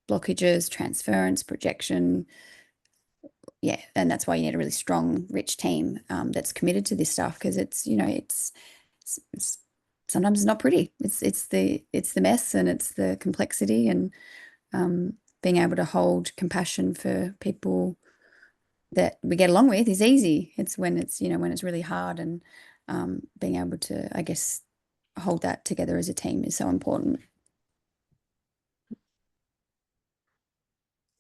blockages, transference, projection. Yeah, and that's why you need a really strong, rich team that's committed to this stuff, because it's sometimes not pretty. It's the mess, and it's the complexity, and being able to hold compassion for people that we get along with is easy. It's when it's really hard, and being able to, I guess, hold that together as a team is so important.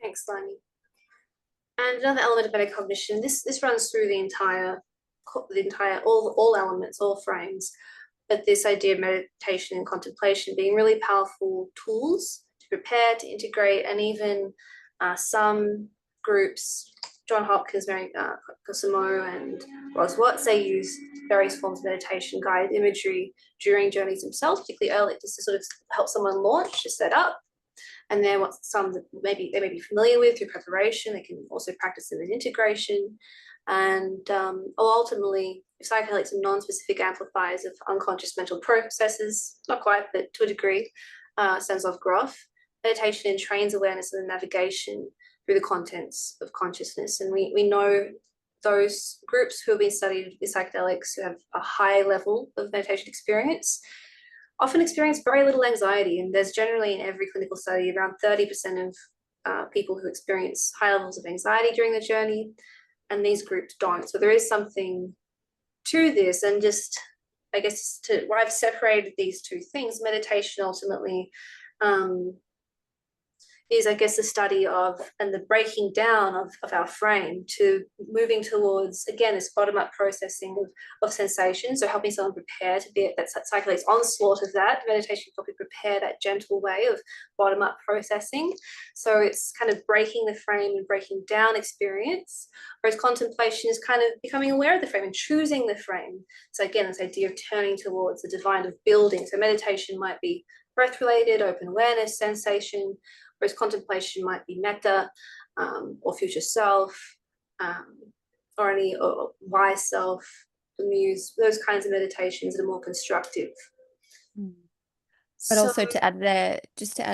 Thanks, Lani. And another element of metacognition, this runs through the entire all elements, all frames, but this idea of meditation and contemplation being really powerful tools to prepare, to integrate, and even some groups, John Hopkins, Mary Cosimo, and Ross Watts, they use various forms of meditation, guided imagery during journeys themselves, particularly early, just to sort of help someone launch, to set up. And then what some that they may be familiar with through preparation, they can also practice them in integration. And ultimately, if psychedelics are non-specific amplifiers of unconscious mental processes, not quite, but to a degree, sense of growth, meditation entrains awareness and navigation through the contents of consciousness. And we know those groups who have been studied with psychedelics, who have a high level of meditation experience, often experience very little anxiety. And there's generally in every clinical study around 30% of people who experience high levels of anxiety during the journey, and these groups don't. So there is something to this. And just, I guess, to where I've separated these two things, meditation ultimately is, I guess, the study of and the breaking down of our frame, to moving towards, again, this bottom-up processing of sensations. So helping someone prepare to be at that psychedelics onslaught of that. Meditation can help you prepare that gentle way of bottom-up processing. So it's kind of breaking the frame and breaking down experience, whereas contemplation is kind of becoming aware of the frame and choosing the frame. So again, this idea of turning towards the divine, of building. So meditation might be breath-related, open awareness, sensation, whereas contemplation might be metta, or future self, or any wise self, the muse, those kinds of meditations that are more constructive. But also to add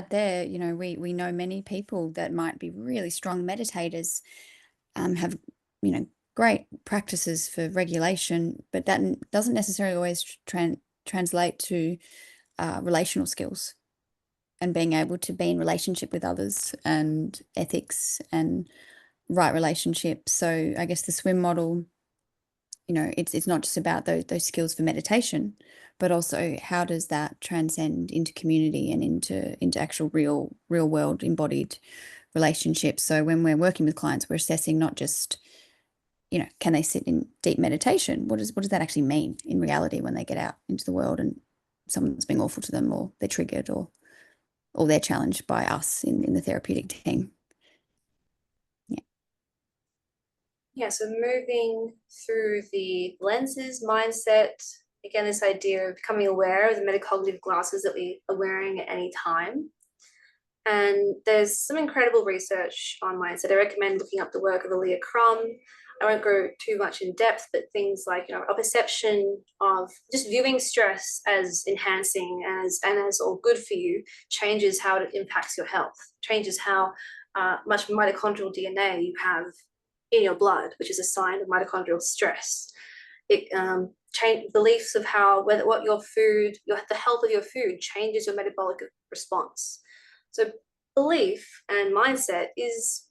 there, we know many people that might be really strong meditators, have, great practices for regulation, but that doesn't necessarily always translate to relational skills and being able to be in relationship with others, and ethics and right relationships. So I guess the swim model, it's not just about those skills for meditation, but also how does that transcend into community and into actual real world embodied relationships. So when we're working with clients, we're assessing not just, can they sit in deep meditation? What does that actually mean in reality when they get out into the world and someone's being awful to them, or they're triggered, or they're challenged by us in the therapeutic team. So moving through the lenses, mindset, again, this idea of becoming aware of the metacognitive glasses that we are wearing at any time. And there's some incredible research on mindset. I recommend looking up the work of Alia Crum. I won't go too much in depth, but things like, a perception of just viewing stress as enhancing as all good for you changes how it impacts your health, changes how much mitochondrial DNA you have in your blood, which is a sign of mitochondrial stress. It change beliefs of what your food, the health of your food changes your metabolic response. So belief and mindset is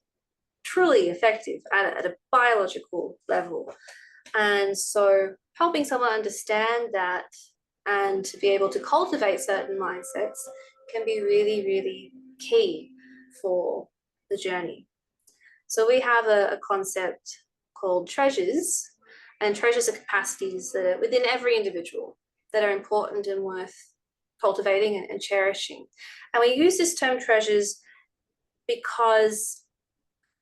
truly effective at a biological level. And so helping someone understand that and to be able to cultivate certain mindsets can be really, really key for the journey. So we have a concept called treasures, and treasures are capacities that are within every individual that are important and worth cultivating and cherishing. And we use this term treasures because,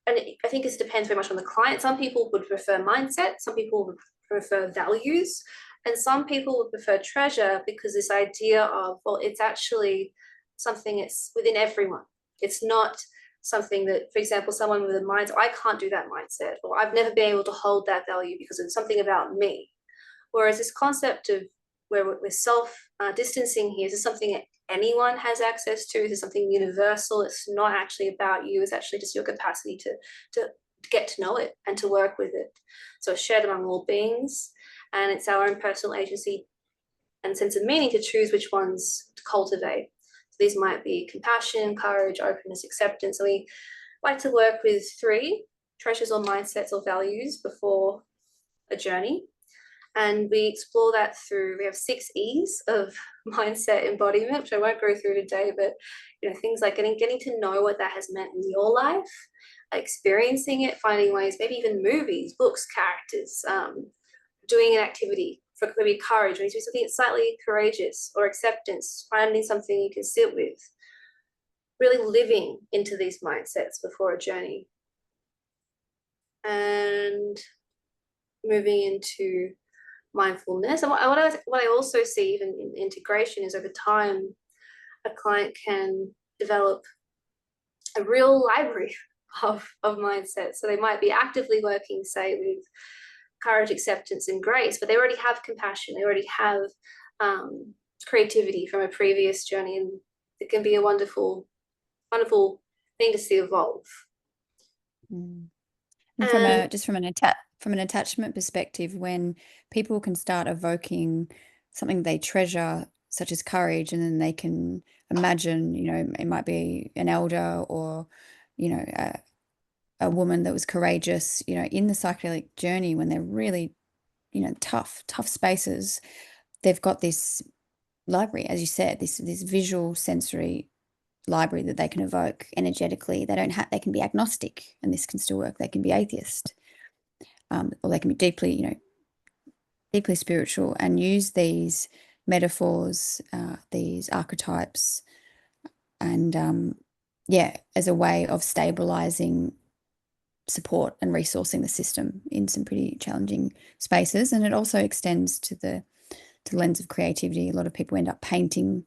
and I think this depends very much on the client. Some people would prefer mindset, some people would prefer values, And some people would prefer treasure because this idea of, well, it's actually something that's within everyone. It's not something that, for example, someone with a mindset, I can't do that mindset, or I've never been able to hold that value because it's something about me. Whereas this concept of where we're self-distancing here, is this something that anyone has access to? Is it something universal? It's not actually about you. It's actually just your capacity to get to know it and to work with it. So it's shared among all beings, and it's our own personal agency and sense of meaning to choose which ones to cultivate. So these might be compassion, courage, openness, acceptance. And we like to work with 3 treasures or mindsets or values before a journey. And we explore that through, we have 6 E's of mindset embodiment, which I won't go through today, but things like getting to know what that has meant in your life, experiencing it, finding ways, maybe even movies, books, characters, doing an activity for maybe courage, maybe something slightly courageous, or acceptance, finding something you can sit with, really living into these mindsets before a journey. And moving into mindfulness. And what I also see even in integration is over time, a client can develop a real library of mindsets. So they might be actively working, say, with courage, acceptance, and grace, but they already have compassion. They already have creativity from a previous journey, and it can be a wonderful, wonderful thing to see evolve. And from an attachment perspective, when people can start evoking something they treasure, such as courage, and then they can imagine, it might be an elder or, a woman that was courageous, in the psychedelic journey, when they're really, tough spaces, they've got this library, as you said, this visual sensory library that they can evoke energetically. They can be agnostic, and this can still work. They can be atheist, or they can be deeply spiritual, and use these metaphors, these archetypes, and as a way of stabilizing support and resourcing the system in some pretty challenging spaces. And it also extends to the lens of creativity. A lot of people end up painting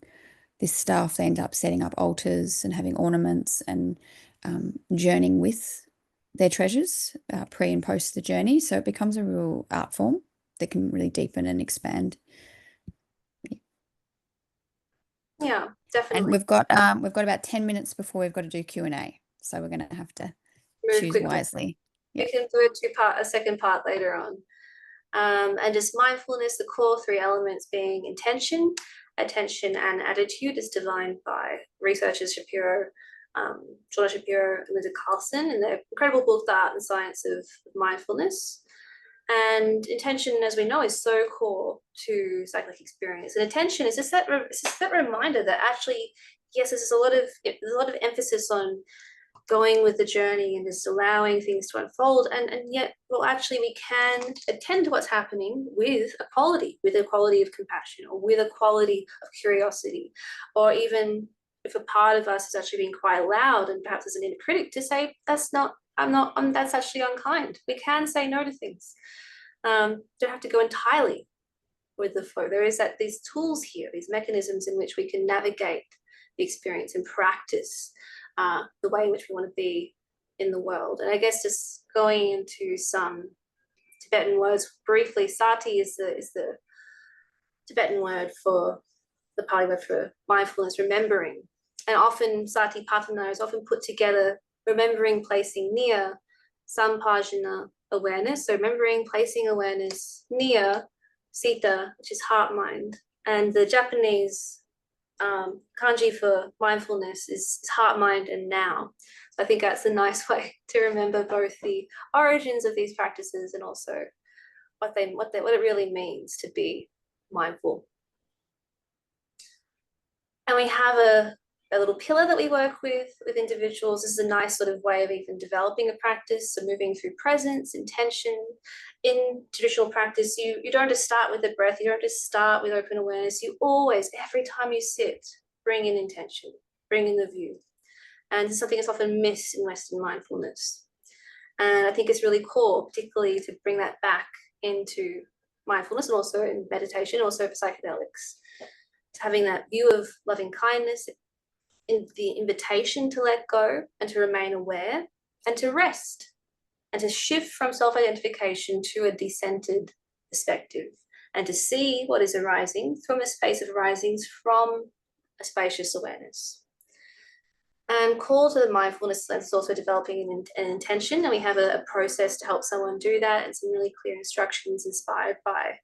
this stuff. They end up setting up altars and having ornaments and journeying with their treasures pre and post the journey. So it becomes a real art form that can really deepen and expand. Yeah, definitely. And we've got about 10 minutes before we've got to do Q&A. So we're going to have to choose quickly. Wisely. We can do a second part later on. And just mindfulness, the core 3 elements being intention, attention, and attitude, is defined by researchers Jordan Shapiro and Linda Carlson in their incredible book, The Art and Science of Mindfulness. And intention, as we know, is so core to psychedelic experience. And attention is just that reminder that actually, yes, there's a lot of emphasis on going with the journey and just allowing things to unfold, and yet, well, actually we can attend to what's happening with a quality of compassion, or with a quality of curiosity, or even if a part of us is actually being quite loud and perhaps as an inner critic, to say that's actually unkind. We can say no to things. Don't have to go entirely with the flow. There is these tools here, these mechanisms in which we can navigate the experience and practice the way in which we want to be in the world. And I guess just going into some Tibetan words briefly, sati is the Tibetan word for the Pali word for mindfulness, remembering. And often sati patana is often put together, remembering, placing near, sampajana, awareness. So remembering, placing awareness near sita, which is heart mind. And the Japanese kanji for mindfulness is heart, mind, and now. So I think that's a nice way to remember both the origins of these practices and also what it really means to be mindful. And we have a little pillar that we work with individuals. This is a nice sort of way of even developing a practice. So moving through presence, intention. In traditional practice, you don't just start with the breath, you don't just start with open awareness. You always, every time you sit, bring in intention, bring in the view. And it's something that's often missed in Western mindfulness. And I think it's really core, particularly to bring that back into mindfulness and also in meditation, also for psychedelics. It's having that view of loving kindness, in the invitation to let go and to remain aware and to rest and to shift from self-identification to a decentered perspective and to see what is arising from a space of arisings from a spacious awareness. And call to the mindfulness lens is also developing an intention, and we have a process to help someone do that and some really clear instructions inspired by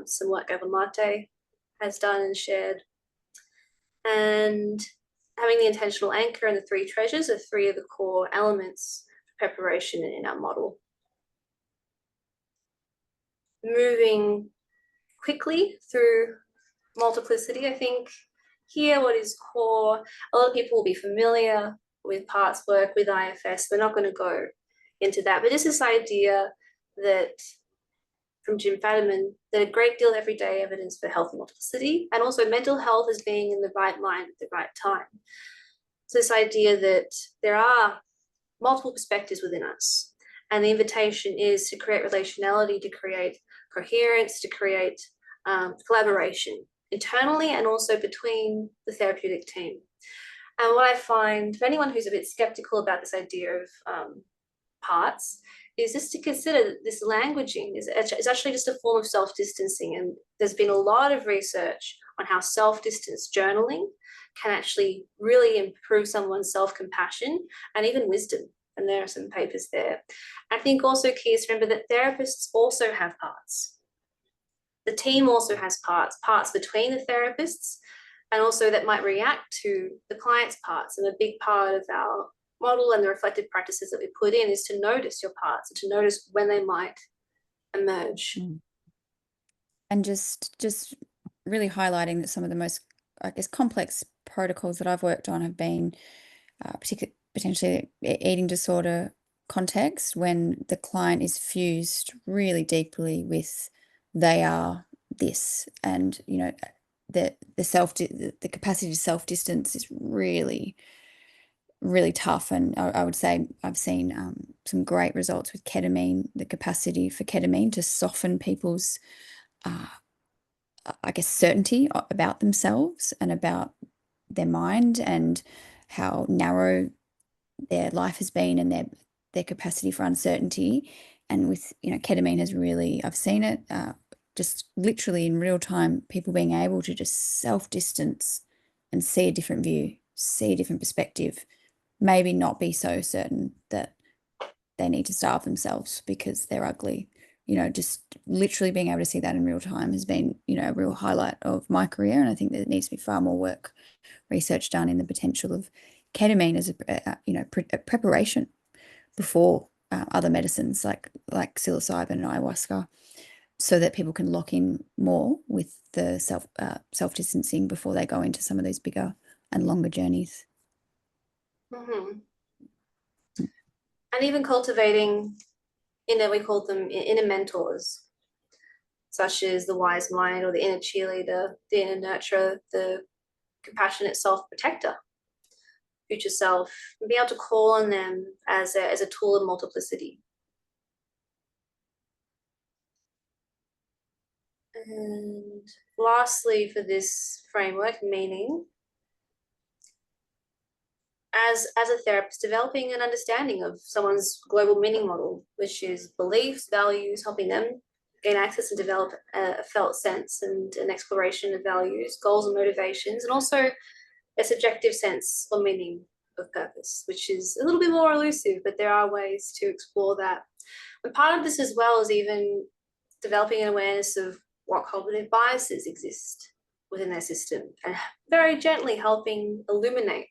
some work Gabor Mate has done and shared. And having the intentional anchor and the three treasures are three of the core elements for preparation in our model. Moving quickly through multiplicity, I think here what is core, a lot of people will be familiar with parts work, with IFS. We're not going to go into that, but just this idea that from Jim Fadiman, that a great deal of everyday evidence for health and multiplicity, and also mental health as being in the right mind at the right time. So this idea that there are multiple perspectives within us, and the invitation is to create relationality, to create coherence, to create collaboration internally and also between the therapeutic team. And what I find for anyone who's a bit skeptical about this idea of parts is just to consider that this languaging is actually just a form of self-distancing. And there's been a lot of research on how self-distance journaling can actually really improve someone's self-compassion and even wisdom. And there are some papers there. I think also key is to remember that therapists also have parts. The team also has parts between the therapists, and also that might react to the client's parts. And a big part of our model and the reflective practices that we put in is to notice your parts and to notice when they might emerge. And just really highlighting that some of the most, I guess, complex protocols that I've worked on have been potentially eating disorder context, when the client is fused really deeply with they are this, and the capacity to self-distance is really tough. And I would say I've seen some great results with ketamine, the capacity for ketamine to soften people's I guess certainty about themselves and about their mind and how narrow their life has been, and their capacity for uncertainty. And with ketamine has really, I've seen it just literally in real time, people being able to just self-distance and see a different view, see a different perspective, maybe not be so certain that they need to starve themselves because they're ugly. Just literally being able to see that in real time has been, a real highlight of my career. And I think there needs to be far more research done in the potential of ketamine as a preparation before other medicines like psilocybin and ayahuasca, so that people can lock in more with the self-distancing before they go into some of these bigger and longer journeys. Mm-hmm. And even cultivating we call them inner mentors, such as the wise mind or the inner cheerleader, the inner nurturer, the compassionate self-protector, future self, and be able to call on them as a tool of multiplicity. And lastly, for this framework, meaning, as a therapist, developing an understanding of someone's global meaning model, which is beliefs, values, helping them gain access and develop a felt sense and an exploration of values, goals and motivations, and also a subjective sense or meaning of purpose, which is a little bit more elusive, but there are ways to explore that. And part of this as well is even developing an awareness of what cognitive biases exist within their system, and very gently helping illuminate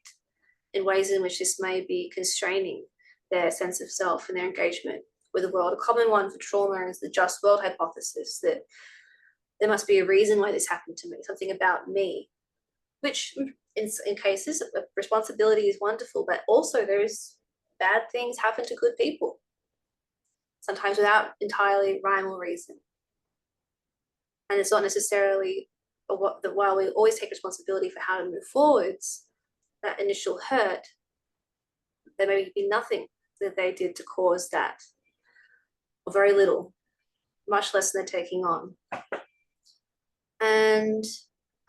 in ways in which this may be constraining their sense of self and their engagement with the world. A common one for trauma is the just world hypothesis, that there must be a reason why this happened to me, something about me, which in cases of responsibility is wonderful, but also there's bad things happen to good people, sometimes without entirely rhyme or reason. And it's not necessarily that while we always take responsibility for how to move forwards, that initial hurt, there may be nothing that they did to cause that, or very little. much less than they're taking on. And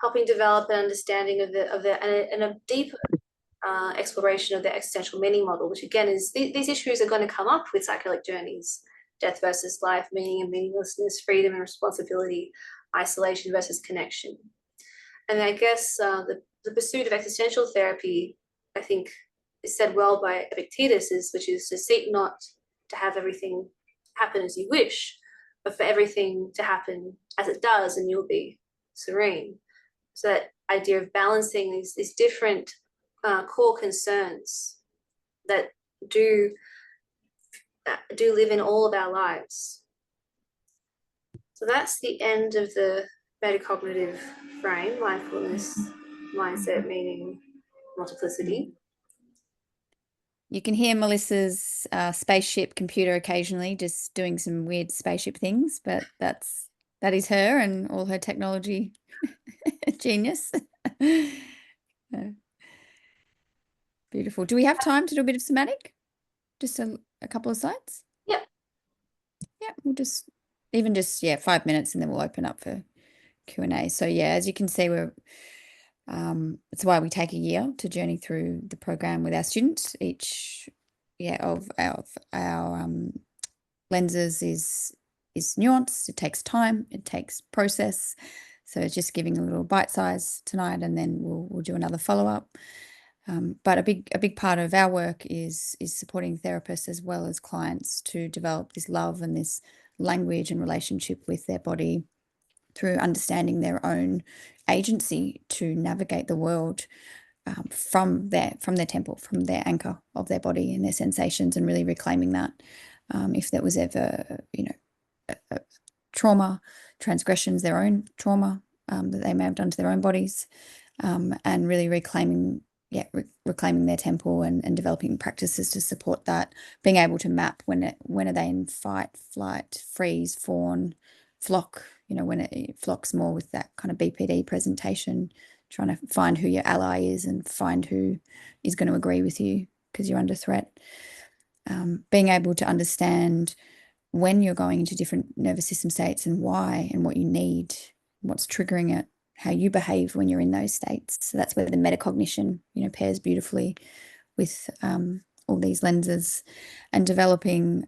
helping develop an understanding of and a deep exploration of the existential meaning model, which again is these issues are going to come up with psychedelic journeys: death versus life, meaning and meaninglessness, freedom and responsibility, isolation versus connection. And I guess the pursuit of existential therapy, I think, is said well by Epictetus, which is to seek not to have everything happen as you wish, but for everything to happen as it does, and you'll be serene. So that idea of balancing these different core concerns that do live in all of our lives. So that's the end of the metacognitive frame: mindfulness, mindset, meaning, multiplicity. You can hear Melissa's spaceship computer occasionally just doing some weird spaceship things, but that is her and all her technology genius. Beautiful. Do we have time to do a bit of somatic? Just a couple of slides? Yep. Yeah, we'll just 5 minutes and then we'll open up for Q&A. So yeah, as you can see, it's why we take a year to journey through the program with our students. Each of our lenses is nuanced. It takes time. It takes process. So it's just giving a little bite size tonight, and then we'll do another follow-up. But a big part of our work is supporting therapists as well as clients to develop this love and this language and relationship with their body through understanding their own agency to navigate the world from their temple, from their anchor of their body and their sensations, and really reclaiming that. If there was ever, a trauma, transgressions, their own trauma that they may have done to their own bodies, and really reclaiming their temple and developing practices to support that, being able to map when are they in fight, flight, freeze, fawn, flock, when it flocks more with that kind of BPD presentation, trying to find who your ally is and find who is going to agree with you because you're under threat. Being able to understand when you're going into different nervous system states and why and what you need, what's triggering it, how you behave when you're in those states. So that's where the metacognition, pairs beautifully with all these lenses, and developing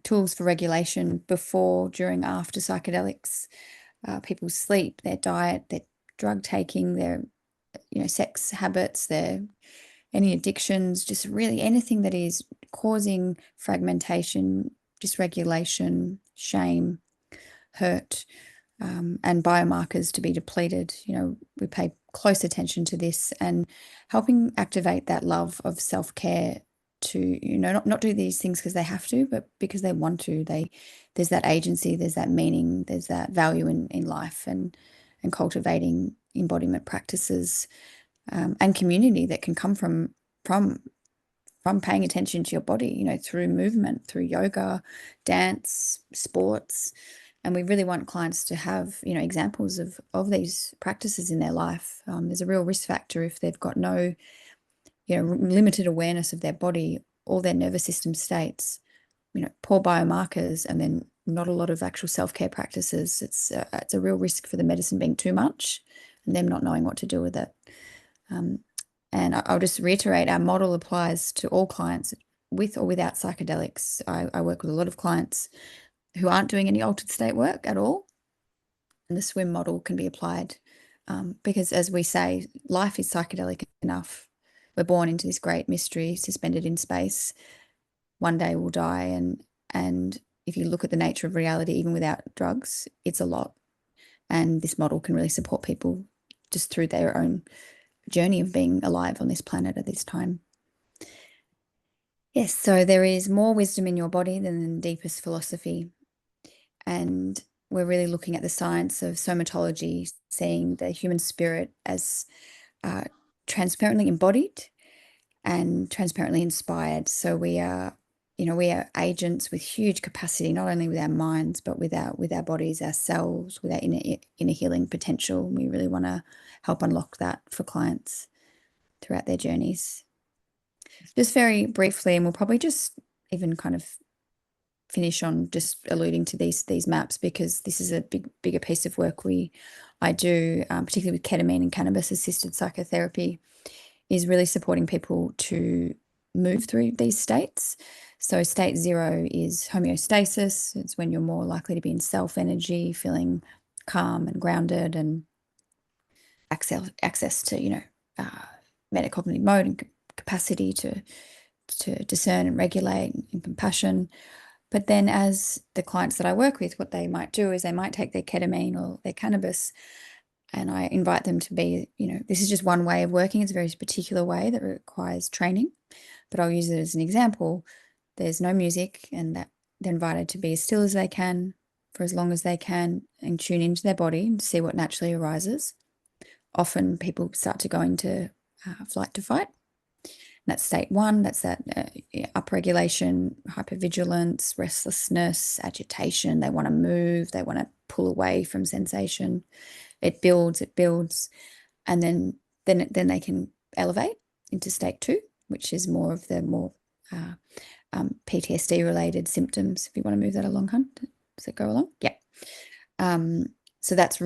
tools for regulation before, during, after psychedelics, people's sleep, their diet, their drug taking, their sex habits, their any addictions, just really anything that is causing fragmentation, dysregulation, shame, hurt, and biomarkers to be depleted. We pay close attention to this and helping activate that love of self-care to, not do these things because they have to, but because they want to. There's that agency, there's that meaning, there's that value in life, and cultivating embodiment practices and community that can come from paying attention to your body, through movement, through yoga, dance, sports. And we really want clients to have, examples of these practices in their life. There's a real risk factor if they've got no, limited awareness of their body, all their nervous system states, poor biomarkers, and then not a lot of actual self-care practices. It's a real risk for the medicine being too much and them not knowing what to do with it. And I'll just reiterate, our model applies to all clients with or without psychedelics. I work with a lot of clients who aren't doing any altered state work at all. And the swim model can be applied because, as we say, life is psychedelic enough. We're born into this great mystery, suspended in space. One day we'll die. And if you look at the nature of reality, even without drugs, it's a lot. And this model can really support people just through their own journey of being alive on this planet at this time. Yes, so there is more wisdom in your body than the deepest philosophy. And we're really looking at the science of somatology, seeing the human spirit as transparently embodied and transparently inspired. So we are agents with huge capacity, not only with our minds, but with our bodies, our cells, with our inner healing potential. We really want to help unlock that for clients throughout their journeys. Just very briefly, and we'll probably just even kind of finish on just alluding to these maps, because this is a bigger piece of work I do, particularly with ketamine and cannabis assisted psychotherapy, is really supporting people to move through these states. So state 0 is homeostasis. It's when you're more likely to be in self energy, feeling calm and grounded, and access to, metacognitive mode and capacity to discern and regulate, and compassion. But then as the clients that I work with, what they might do is they might take their ketamine or their cannabis, and I invite them to be, this is just one way of working. It's a very particular way that requires training, but I'll use it as an example. There's no music, and that they're invited to be as still as they can for as long as they can and tune into their body and see what naturally arises. Often people start to go into flight to fight. And that's state 1. That's that upregulation, hypervigilance, restlessness, agitation. They want to move. They want to pull away from sensation. It builds, and then they can elevate into state 2, which is more of the PTSD related symptoms. If you want to move that along, Hunt, does it go along? Yeah. So that's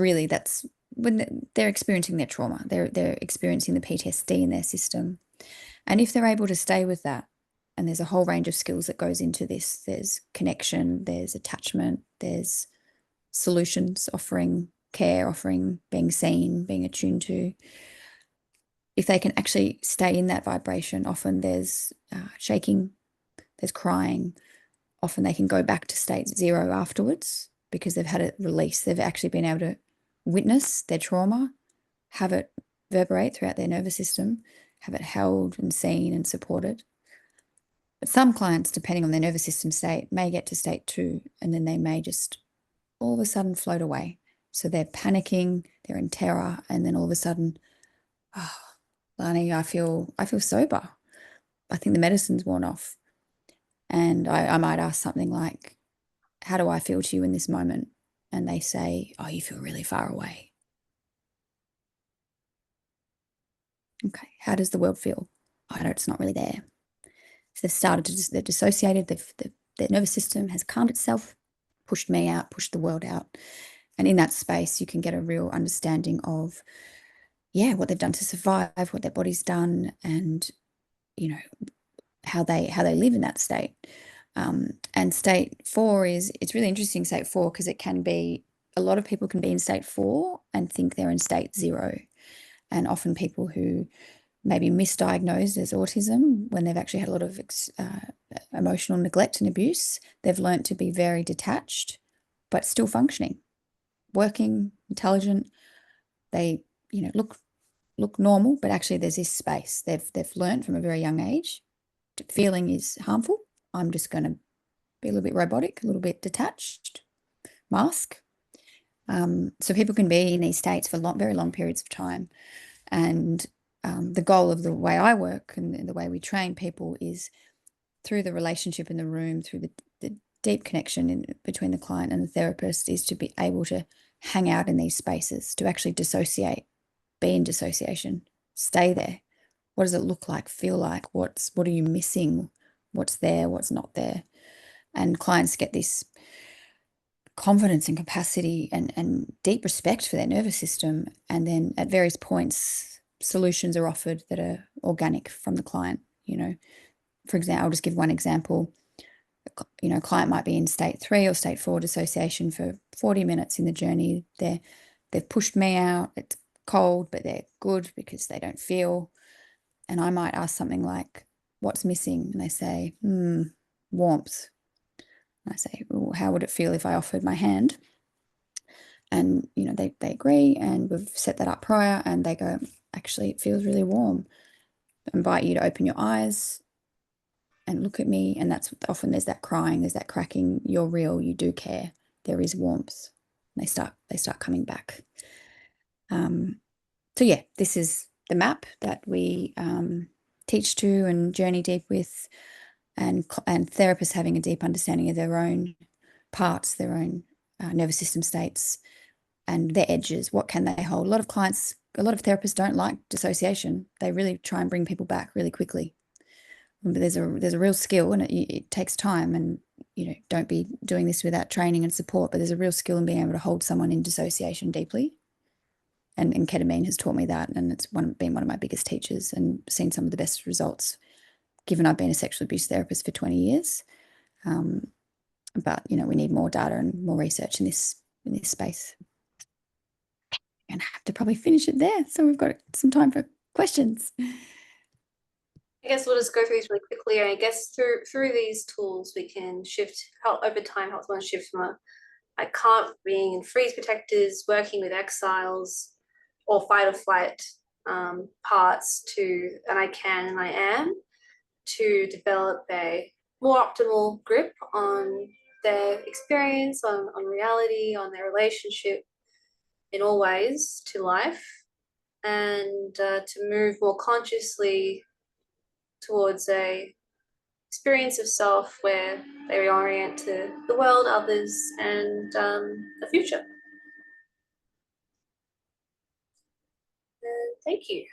when they're experiencing their trauma. They're experiencing the PTSD in their system, and if they're able to stay with that, and there's a whole range of skills that goes into this. There's connection, there's attachment, there's solutions, offering care, offering being seen, being attuned to. If they can actually stay in that vibration, often there's shaking, there's crying. Often they can go back to state 0 afterwards because they've had it released. They've actually been able to witness their trauma, have it reverberate throughout their nervous system, have it held and seen and supported. But some clients, depending on their nervous system state, may get to state 2, and then they may just all of a sudden float away. So they're panicking, they're in terror, and then all of a sudden, oh, Lani, I feel sober. I think the medicine's worn off. And I might ask something like, how do I feel to you in this moment? And they say, oh, you feel really far away. Okay, how does the world feel? I know it's not really there. So they're dissociated, their nervous system has calmed itself, pushed me out, pushed the world out. And in that space, you can get a real understanding of, what they've done to survive, what their body's done, and, how they live in that state. And state 4 it's really interesting, state 4, because it can be, a lot of people can be in state 4 and think they're in state 0. And often people who maybe misdiagnosed as autism, when they've actually had a lot of emotional neglect and abuse, they've learnt to be very detached, but still functioning, working, intelligent. They, look normal, but actually there's this space. They've learned from a very young age, feeling is harmful. I'm just going to be a little bit robotic, a little bit detached, mask. So people can be in these states for very long periods of time. And the goal of the way I work and the way we train people is through the relationship in the room, through the deep connection between the client and the therapist, is to be able to hang out in these spaces, to actually dissociate, be in dissociation, stay there. What does it look like, feel like? What are you missing? What's there? What's not there? And clients get this confidence and capacity and deep respect for their nervous system. And then at various points, solutions are offered that are organic from the client. For example, I'll just give one example. A client might be in state 3 or state 4 dissociation for 40 minutes in the journey. They've pushed me out. It's cold, but they're good because they don't feel. And I might ask something like, what's missing? And they say, warmth. And I say, well, how would it feel if I offered my hand? And, they agree, and we've set that up prior, and they go, actually, it feels really warm. I invite you to open your eyes and look at me. And that's often there's that crying, there's that cracking. You're real, you do care. There is warmth. And they start coming back. So yeah, this is the map that we teach to and journey deep with, and therapists having a deep understanding of their own parts, their own nervous system states and their edges. What can they hold? A lot of therapists don't like dissociation. They really try and bring people back really quickly. But there's a real skill, and it takes time, and don't be doing this without training and support, but there's a real skill in being able to hold someone in dissociation deeply. And ketamine has taught me that, and it's been one of my biggest teachers, and seen some of the best results, given I've been a sexual abuse therapist for 20 years. But we need more data and more research in this space. And I have to probably finish it there, so we've got some time for questions. I guess we'll just go through these really quickly. And I guess through these tools, we can help over time, help someone shift from I can't being in freeze protectors, working with exiles or fight or flight parts to and I can and I am, to develop a more optimal grip on their experience, on reality, on their relationship in all ways to life, and to move more consciously towards a experience of self where they reorient to the world, others, and the future. And thank you.